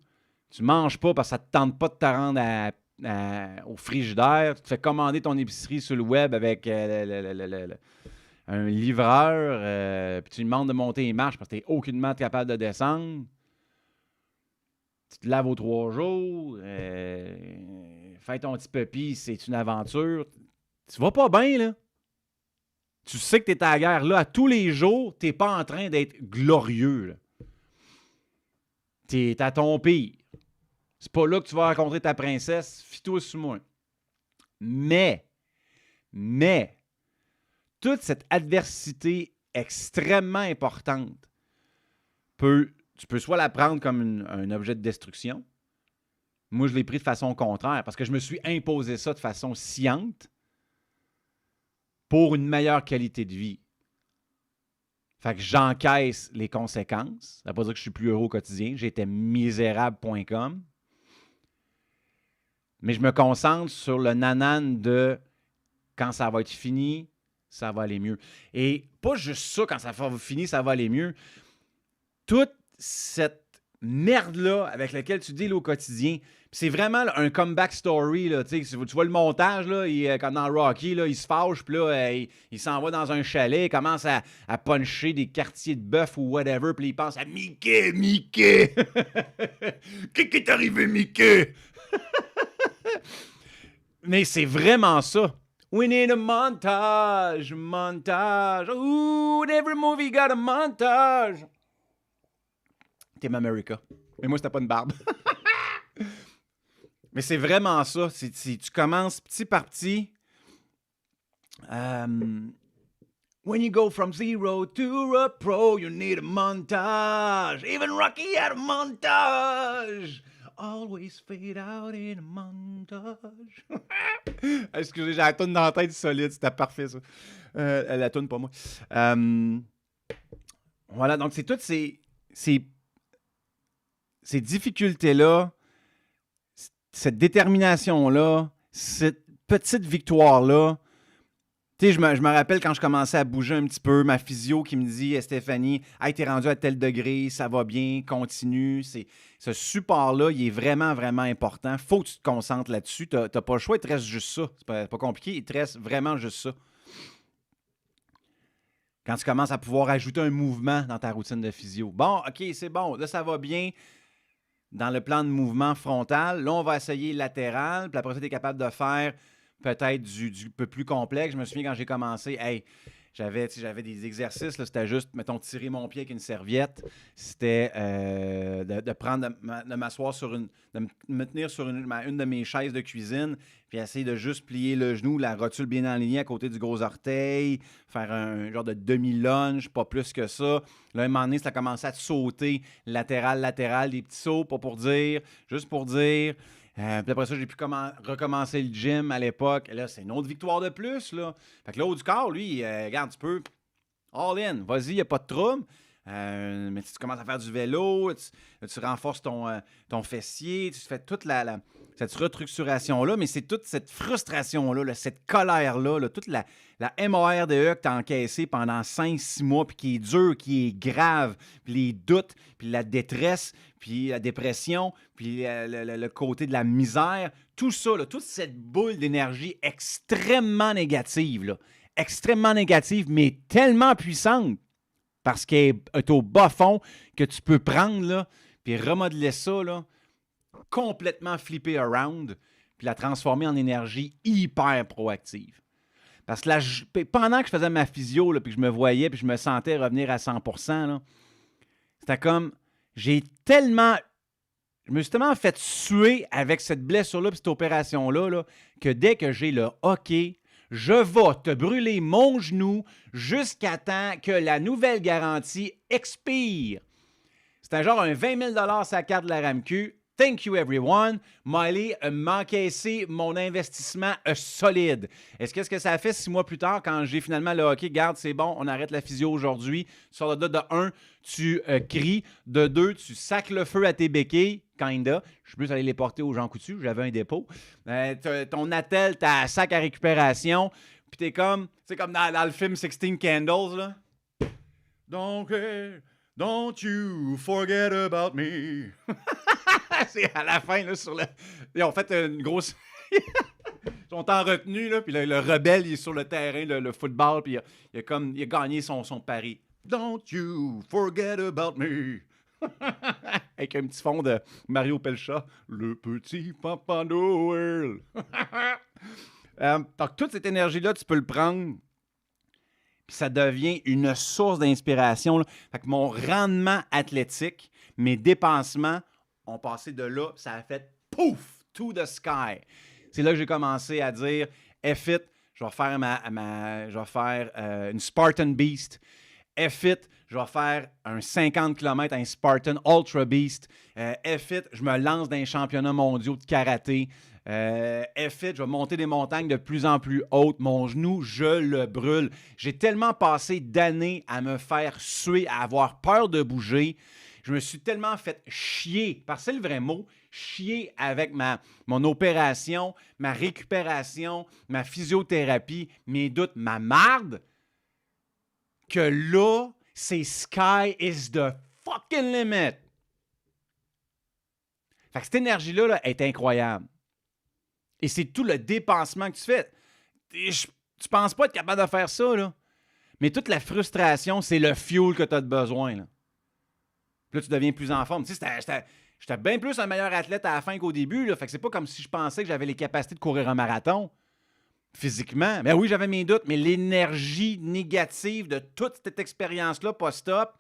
tu manges pas parce que ça ne te tente pas de te rendre au frigidaire, tu te fais commander ton épicerie sur le web avec un livreur, puis tu lui demandes de monter les marches parce que tu n'es aucunement capable de descendre. Tu te laves aux 3 jours. Fais ton petit papy, c'est une aventure. Tu vas pas bien, là. Tu sais que tu es à la guerre. Là, à tous les jours, tu n'es pas en train d'être glorieux. t'es à ton pire. C'est pas là que tu vas rencontrer ta princesse, fie-toi sur moi. Mais, toute cette adversité extrêmement importante, tu peux soit la prendre comme un objet de destruction. Moi, je l'ai pris de façon contraire parce que je me suis imposé ça de façon sciente pour une meilleure qualité de vie. Fait que j'encaisse les conséquences. Ça ne veut pas dire que je suis plus heureux au quotidien. J'étais misérable.com. Mais je me concentre sur le nanan de quand ça va être fini, ça va aller mieux. Et pas juste ça, quand ça va finir, ça va aller mieux. Toute cette merde-là avec laquelle tu deals au quotidien, c'est vraiment là, un comeback story. Là, tu vois le montage, là, comme dans Rocky, là, il se fâche, puis là, il s'en va dans un chalet, il commence à puncher des quartiers de bœuf ou whatever, puis il pense à Mickey! Qu'est-ce qui est arrivé, Mickey? Mais c'est vraiment ça. We need a montage. Ooh, every movie got a montage. Team America. Mais moi, c'était pas une barbe. Mais c'est vraiment ça. Tu commences petit par petit. When you go from zero to a pro, you need a montage. Even Rocky had a montage. Always fade out in a montage. Excusez, j'ai la toune dans la tête solide. C'était parfait, ça. La toune, pas moi. Voilà, donc c'est toutes ces difficultés-là, cette détermination-là, cette petite victoire-là. Tu sais, je me rappelle quand je commençais à bouger un petit peu, ma physio qui me dit « Stéphanie, hey, t'es rendu à tel degré, ça va bien, continue. » Ce support-là, il est vraiment, vraiment important. Faut que tu te concentres là-dessus. T'as pas le choix, il te reste juste ça. C'est pas compliqué, il te reste vraiment juste ça. Quand tu commences à pouvoir ajouter un mouvement dans ta routine de physio. Bon, OK, c'est bon, là, ça va bien dans le plan de mouvement frontal. Là, on va essayer latéral. Puis après ça, tu es capable de faire peut-être du peu plus complexe. Je me souviens quand j'ai commencé, hey, j'avais des exercices, là, c'était juste, mettons, tirer mon pied avec une serviette. C'était de m'asseoir de me tenir sur une de mes chaises de cuisine, puis essayer de juste plier le genou, la rotule bien alignée à côté du gros orteil, faire un genre de demi-lunge, pas plus que ça. Là, à un moment donné, ça a commencé à te sauter latéral, des petits sauts, juste pour dire. Puis après ça, j'ai pu recommencer le gym à l'époque. Et là, c'est une autre victoire de plus, là. Fait que le haut du corps, lui, regarde, tu peux all in. Vas-y, il n'y a pas de trouble. Mais si tu commences à faire du vélo, tu renforces ton fessier, tu fais toute cette restructuration-là, mais c'est toute cette frustration-là, là, cette colère-là, là, toute la MORDE que tu as encaissée pendant 5-6 mois, puis qui est dure, qui est grave, puis les doutes, puis la détresse, puis la dépression, puis le côté de la misère, tout ça, là, toute cette boule d'énergie extrêmement négative, mais tellement puissante, parce qu'elle est au bas fond, que tu peux prendre, là, puis remodeler ça, là, complètement flipper around, puis la transformer en énergie hyper proactive. Parce que pendant que je faisais ma physio, là, puis que je me voyais, puis je me sentais revenir à 100%, là, c'était comme, je me suis tellement fait suer avec cette blessure-là, puis cette opération-là, là, que dès que j'ai le hockey, je vais te brûler mon genou jusqu'à temps que la nouvelle garantie expire. C'était genre un 20 000 $ sa carte de la RAMQ. Thank you everyone. Molly m'a encaissé mon investissement solide. Est-ce que ça a fait 6 mois plus tard quand j'ai finalement le hockey? Garde, c'est bon, on arrête la physio aujourd'hui. Tu sors de 1, tu cries. De 2, tu sacres le feu à tes béquilles. Kinda. Je suis plus allé les porter aux gens coutus. J'avais un dépôt. Ton attel, ta sac à récupération. Puis t'es comme, tu sais, comme dans le film 16 Candles, là. Don't you forget about me. C'est à la fin, là, sur le... Ils ont fait une grosse... Ils sont en retenue, là, puis le rebelle, il est sur le terrain, le football, puis il a gagné son pari. Don't you forget about me. Avec un petit fond de Mario Pelcha. Le petit Papa Noël. Donc, toute cette énergie-là, tu peux le prendre, puis ça devient une source d'inspiration, là. Fait que mon rendement athlétique, Mes dépensements ont passé de là, ça a fait pouf, to the sky. C'est là que j'ai commencé à dire, F-it, je vais faire une Spartan Beast. F-it, je vais faire un 50 km, un Spartan Ultra Beast. F-it, je me lance dans les championnats mondiaux de karaté. F-it, je vais monter des montagnes de plus en plus hautes. Mon genou, je le brûle. J'ai tellement passé d'années à me faire suer, à avoir peur de bouger. Je me suis tellement fait chier, parce que c'est le vrai mot, chier avec mon opération, ma récupération, ma physiothérapie, mes doutes, ma marde, que là, c'est sky is the fucking limit. Fait que cette énergie-là là, est incroyable. Et c'est tout le dépensement que tu fais. Tu penses pas être capable de faire ça, là. Mais toute la frustration, c'est le fuel que tu as besoin, là. Puis là, tu deviens plus en forme. Tu sais, j'étais bien plus un meilleur athlète à la fin qu'au début, là. Fait que c'est pas comme si je pensais que j'avais les capacités de courir un marathon. Physiquement. Mais oui, j'avais mes doutes, mais l'énergie négative de toute cette expérience-là post-op,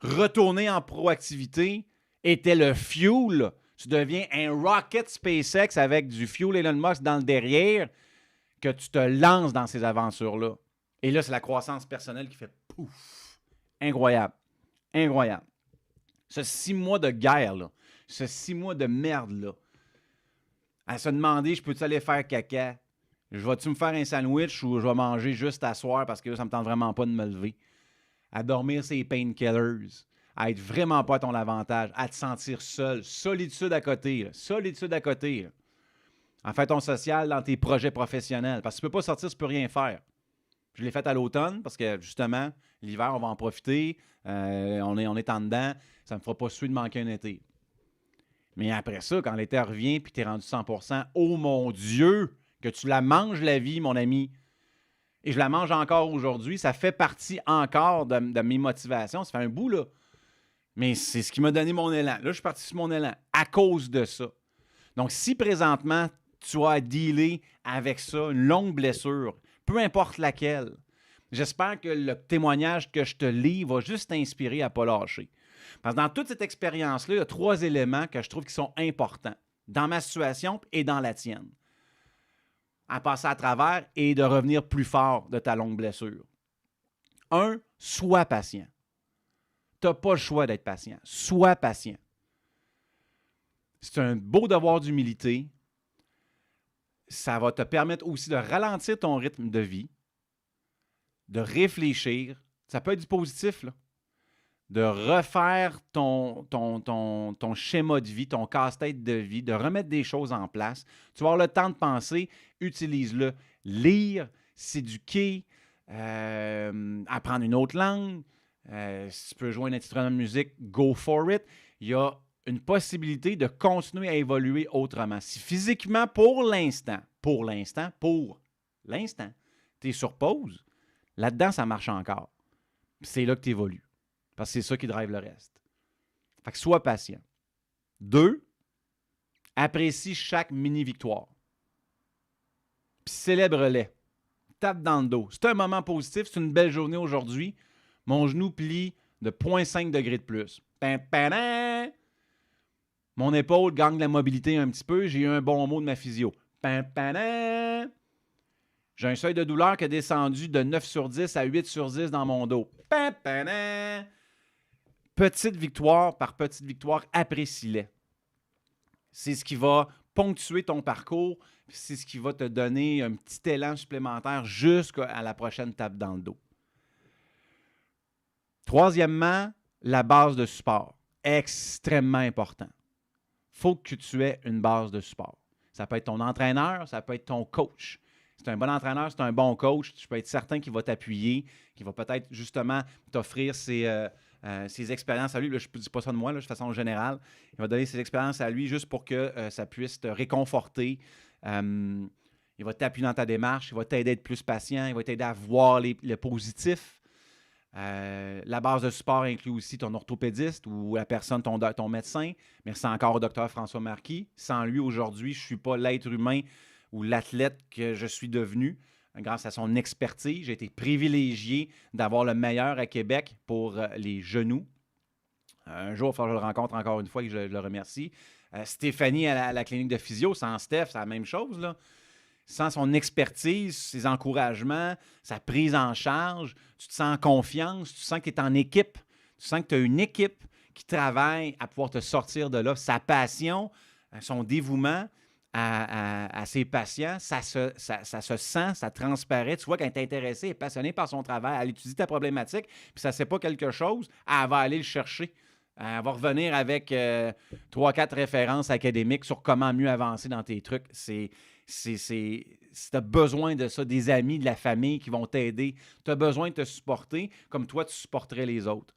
retourner en proactivité, était le fuel. Tu deviens un rocket SpaceX avec du fuel Elon Musk dans le derrière, que tu te lances dans ces aventures-là. Et là, c'est la croissance personnelle qui fait pouf. Incroyable. Incroyable. Ce 6 mois de guerre, là, ce 6 mois de merde, là, à se demander, je peux-tu aller faire caca? Je vais-tu me faire un sandwich ou je vais manger juste à soir parce que là, ça me tente vraiment pas de me lever? À dormir ces painkillers, à être vraiment pas à ton avantage, à te sentir seul, solitude à côté, là. Solitude à côté. Là. En fait, ton social dans tes projets professionnels. Parce que tu peux pas sortir, tu peux rien faire. Je l'ai fait à l'automne parce que, justement, l'hiver, on va en profiter. On est en dedans. Ça me fera pas suer de manquer un été. Mais après ça, quand l'été revient puis tu es rendu 100%, oh mon Dieu, que tu la manges la vie, mon ami. Et je la mange encore aujourd'hui. Ça fait partie encore de mes motivations. Ça fait un bout, là. Mais c'est ce qui m'a donné mon élan. Là, je suis parti sur mon élan à cause de ça. Donc, si présentement, tu as à dealer avec ça, une longue blessure, peu importe laquelle, j'espère que le témoignage que je te livre va juste t'inspirer à ne pas lâcher. Parce que dans toute cette expérience-là, il y a 3 éléments que je trouve qui sont importants dans ma situation et dans la tienne. À passer à travers et de revenir plus fort de ta longue blessure. 1, sois patient. Tu n'as pas le choix d'être patient. Sois patient. C'est un beau devoir d'humilité. Ça va te permettre aussi de ralentir ton rythme de vie, de réfléchir. Ça peut être du positif, là. De refaire ton schéma de vie, ton casse-tête de vie, de remettre des choses en place. Tu vas avoir le temps de penser, utilise-le. Lire, s'éduquer, apprendre une autre langue. Si tu peux jouer un instrument de musique, go for it. Il y a une possibilité de continuer à évoluer autrement. Si physiquement, pour l'instant, tu es sur pause, là-dedans, ça marche encore. Puis c'est là que tu évolues. Parce que c'est ça qui drive le reste. Fait que sois patient. 2, apprécie chaque mini-victoire. Puis célèbre-les. Tape dans le dos. C'est un moment positif, c'est une belle journée aujourd'hui. Mon genou plie de 0,5 degrés de plus. Mon épaule gagne la mobilité un petit peu. J'ai eu un bon mot de ma physio. J'ai un seuil de douleur qui a descendu de 9 sur 10 à 8 sur 10 dans mon dos. Petite victoire par petite victoire, apprécie-les. C'est ce qui va ponctuer ton parcours, c'est ce qui va te donner un petit élan supplémentaire jusqu'à la prochaine tape dans le dos. Troisièmement, la base de support. Extrêmement important. Il faut que tu aies une base de support. Ça peut être ton entraîneur, ça peut être ton coach. C'est un bon entraîneur, c'est un bon coach. Tu peux être certain qu'il va t'appuyer, qu'il va peut-être justement t'offrir ses expériences à lui. Là, je ne dis pas ça de moi, là, de façon générale. Il va donner ses expériences à lui juste pour que ça puisse te réconforter. Il va t'appuyer dans ta démarche, il va t'aider à être plus patient, il va t'aider à voir le positif. La base de support inclut aussi ton orthopédiste ou la personne, ton médecin. Merci encore au docteur François Marquis. Sans lui, aujourd'hui, je ne suis pas l'être humain ou l'athlète que je suis devenu. Grâce à son expertise, j'ai été privilégié d'avoir le meilleur à Québec pour les genoux. Un jour, il va falloir que je le rencontre encore une fois et que je le remercie. Stéphanie à la clinique de physio, sans Steph, c'est la même chose, là. Sans son expertise, ses encouragements, sa prise en charge, tu te sens en confiance, tu sens que tu es en équipe, tu sens que tu as une équipe qui travaille à pouvoir te sortir de là. Sa passion, son dévouement à ses patients, ça se sent, ça transparaît. Tu vois qu'elle est intéressée, elle est passionnée par son travail, elle étudie ta problématique, puis ça ne sait pas quelque chose, elle va aller le chercher. Elle va revenir avec 3-4 références académiques sur comment mieux avancer dans tes trucs. Si tu as besoin de ça, des amis, de la famille qui vont t'aider, tu as besoin de te supporter comme toi, tu supporterais les autres.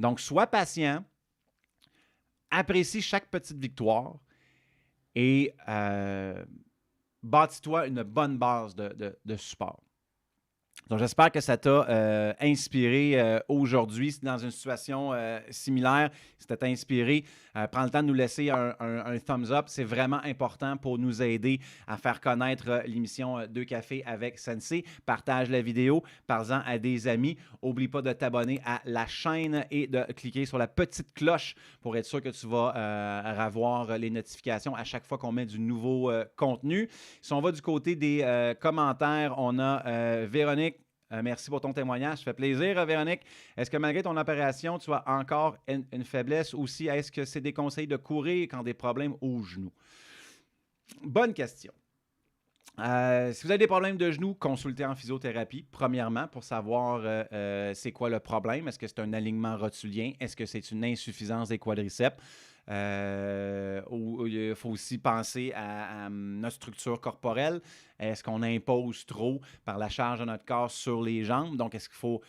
Donc, sois patient, apprécie chaque petite victoire et bâtis-toi une bonne base de support. Donc, j'espère que ça t'a inspiré aujourd'hui dans une situation similaire. Si ça t'a inspiré, prends le temps de nous laisser un thumbs up. C'est vraiment important pour nous aider à faire connaître l'émission 2 cafés avec Sensei. Partage la vidéo, parle-en à des amis. N'oublie pas de t'abonner à la chaîne et de cliquer sur la petite cloche pour être sûr que tu vas avoir les notifications à chaque fois qu'on met du nouveau contenu. Si on va du côté des commentaires, on a Véronique. Merci pour ton témoignage. Ça fait plaisir, Véronique. Est-ce que malgré ton opération, tu as encore une faiblesse aussi? Est-ce que c'est des conseils de courir quand des problèmes aux genoux? Bonne question. Si vous avez des problèmes de genoux, consultez en physiothérapie, premièrement, pour savoir c'est quoi le problème. Est-ce que c'est un alignement rotulien? Est-ce que c'est une insuffisance des quadriceps? Il faut aussi penser à notre structure corporelle. Est-ce qu'on impose trop par la charge de notre corps sur les jambes? Donc, est-ce qu'il faut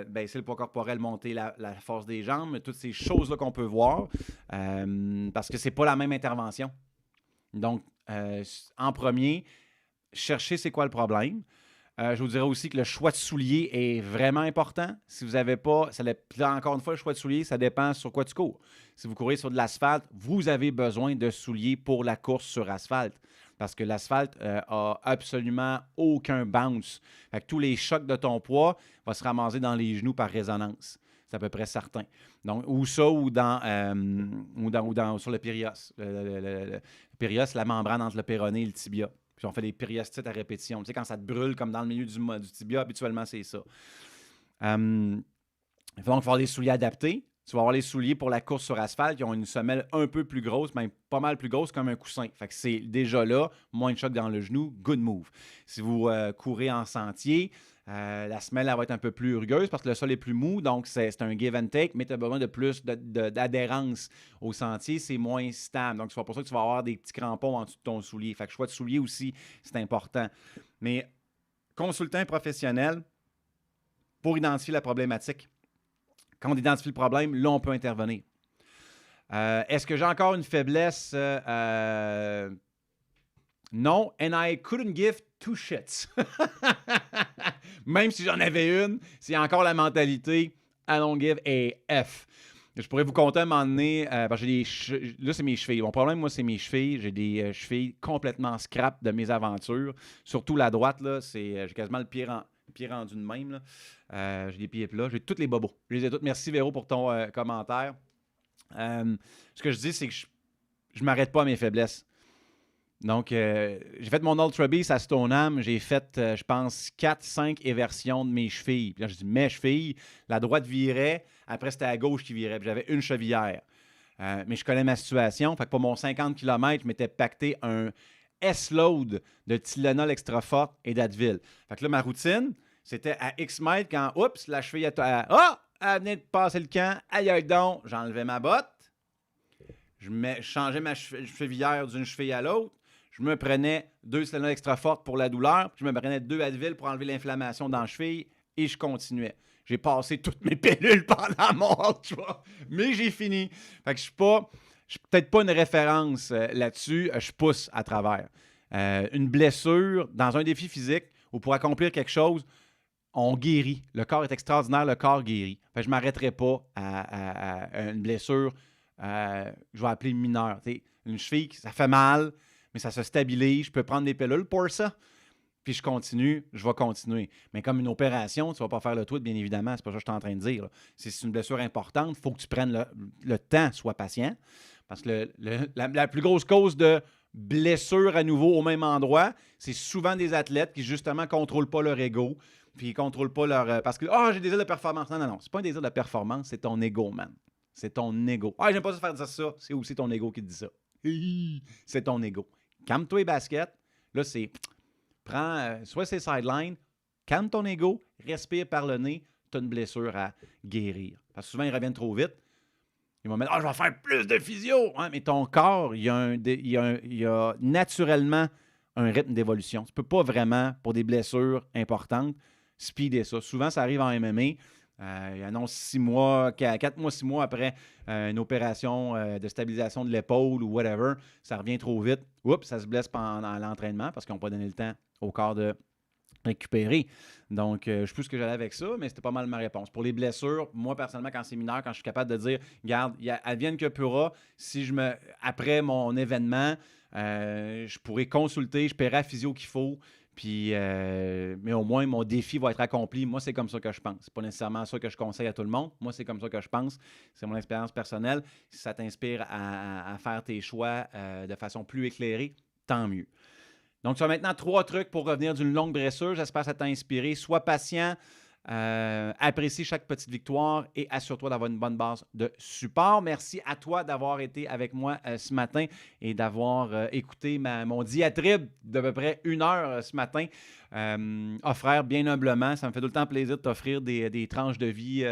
baisser le poids corporel, monter la force des jambes? Toutes ces choses-là qu'on peut voir parce que ce n'est pas la même intervention. Donc, en premier, cherchez c'est quoi le problème. Je vous dirais aussi que le choix de souliers est vraiment important. Si vous n'avez pas, encore une fois, le choix de souliers, ça dépend sur quoi tu cours. Si vous courez sur de l'asphalte, vous avez besoin de souliers pour la course sur asphalte. Parce que l'asphalte a absolument aucun bounce. Fait que tous les chocs de ton poids vont se ramasser dans les genoux par résonance. C'est à peu près certain. Donc, ou sur le périos. Le périos, la membrane entre le péroné et le tibia. Puis on fait des périostites à répétition. Tu sais, quand ça te brûle comme dans le milieu du tibia, habituellement, c'est ça. Il faut donc avoir les souliers adaptés. Tu vas avoir les souliers pour la course sur asphalte qui ont une semelle un peu plus grosse, même pas mal plus grosse comme un coussin. Fait que c'est déjà là, moins de choc dans le genou, good move. Si vous courez en sentier, la semelle elle va être un peu plus rugueuse parce que le sol est plus mou, donc c'est un give and take, mais tu as besoin de plus d'adhérence au sentier, c'est moins stable. Donc c'est pour ça que tu vas avoir des petits crampons en dessous de ton soulier. Fait que choix de soulier aussi, c'est important. Mais consulter un professionnel pour identifier la problématique. Quand on identifie le problème, là, on peut intervenir. Est-ce que j'ai encore une faiblesse? Non, and I couldn't give two shits. Même si j'en avais une, c'est encore la mentalité I don't give a F. Je pourrais vous compter à un moment donné, parce que là, c'est mes chevilles. Mon problème, moi, c'est mes chevilles. J'ai des chevilles complètement scrap de mes aventures. Surtout la droite, là, j'ai quasiment le pied rendu de même. Là. J'ai des pieds plats. J'ai tous les bobos. Je les ai tous. Merci, Véro, pour ton commentaire. Ce que je dis, c'est que je ne m'arrête pas à mes faiblesses. Donc, j'ai fait mon Ultra Beast à Stoneham. J'ai fait, je pense, 4-5 éversions de mes chevilles. Puis là, je dis mes chevilles. La droite virait. Après, c'était la gauche qui virait. Puis j'avais une chevillère. Mais je connais ma situation. Fait que pour mon 50 km, je m'étais pacté un S-load de Tylenol extra fort et d'Advil. Fait que là, ma routine, c'était à X mètres quand, oups, la cheville elle venait de passer le camp. Aïe donc, j'enlevais ma botte. Je changeais ma chevillère d'une cheville à l'autre. Je me prenais 2 Tylenol extra fortes pour la douleur. Puis je me prenais 2 Advil pour enlever l'inflammation dans la cheville. Et je continuais. J'ai passé toutes mes pilules pendant mon ultra. Mais j'ai fini. Fait que je suis peut-être pas une référence là-dessus. Je pousse à travers. Une blessure dans un défi physique ou pour accomplir quelque chose, on guérit. Le corps est extraordinaire, le corps guérit. Fait que je ne m'arrêterai pas à une blessure, je vais appeler mineure. T'sais, une cheville, ça fait mal, mais ça se stabilise. Je peux prendre des pilules pour ça. puis je vais continuer. Mais comme une opération, tu ne vas pas faire le tout, bien évidemment, c'est pas ça que je suis en train de dire. Si c'est une blessure importante, il faut que tu prennes le temps, sois patient. Parce que la plus grosse cause de blessure à nouveau au même endroit, c'est souvent des athlètes qui, justement, ne contrôlent pas leur ego, puis ils ne contrôlent pas leur... parce que, j'ai des désir de performance. Non, c'est pas un désir de performance, c'est ton ego, man. C'est ton ego. J'aime pas ça faire ça. C'est aussi ton ego qui te dit ça. C'est ton ego. Calme-toi les baskets. Là, c'est... Prends, soit c'est sideline, calme ton ego, respire par le nez, tu as une blessure à guérir. Parce que souvent, ils reviennent trop vite. Ils vont mettre « je vais faire plus de physio! » Mais ton corps, il y a naturellement un rythme d'évolution. Tu ne peux pas vraiment, pour des blessures importantes, speeder ça. Souvent, ça arrive en MMA. Il annonce 4 mois, 6 mois après une opération de stabilisation de l'épaule ou whatever. Ça revient trop vite. Oups, ça se blesse pendant l'entraînement parce qu'ils n'ont pas donné le temps au corps de récupérer. Donc, je ne sais plus ce que j'allais avec ça, mais c'était pas mal ma réponse. Pour les blessures, moi, personnellement, quand c'est mineur, quand je suis capable de dire, regarde, advienne que pourra, après mon événement, je pourrais consulter, je paierai la physio qu'il faut, puis, mais au moins, mon défi va être accompli. Moi, c'est comme ça que je pense. C'est pas nécessairement ça que je conseille à tout le monde. Moi, c'est comme ça que je pense. C'est mon expérience personnelle. Si ça t'inspire à faire tes choix de façon plus éclairée, tant mieux. Donc, tu as maintenant 3 trucs pour revenir d'une longue blessure. J'espère que ça t'a inspiré. Sois patient, apprécie chaque petite victoire et assure-toi d'avoir une bonne base de support. Merci à toi d'avoir été avec moi ce matin et d'avoir écouté mon diatribe d'à peu près 1 heure ce matin. Frère, bien humblement, ça me fait tout le temps plaisir de t'offrir des tranches de vie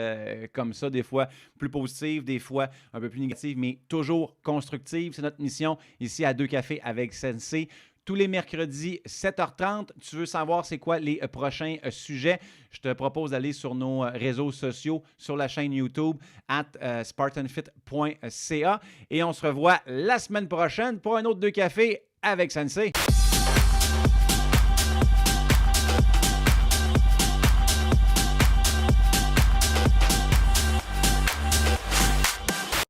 comme ça, des fois plus positives, des fois un peu plus négatives, mais toujours constructives. C'est notre mission ici à Deux Cafés avec Sensei. Tous les mercredis, 7h30. Tu veux savoir c'est quoi les prochains sujets? Je te propose d'aller sur nos réseaux sociaux, sur la chaîne YouTube, @spartanfit.ca. Et on se revoit la semaine prochaine pour un autre Deux Cafés avec Sensei.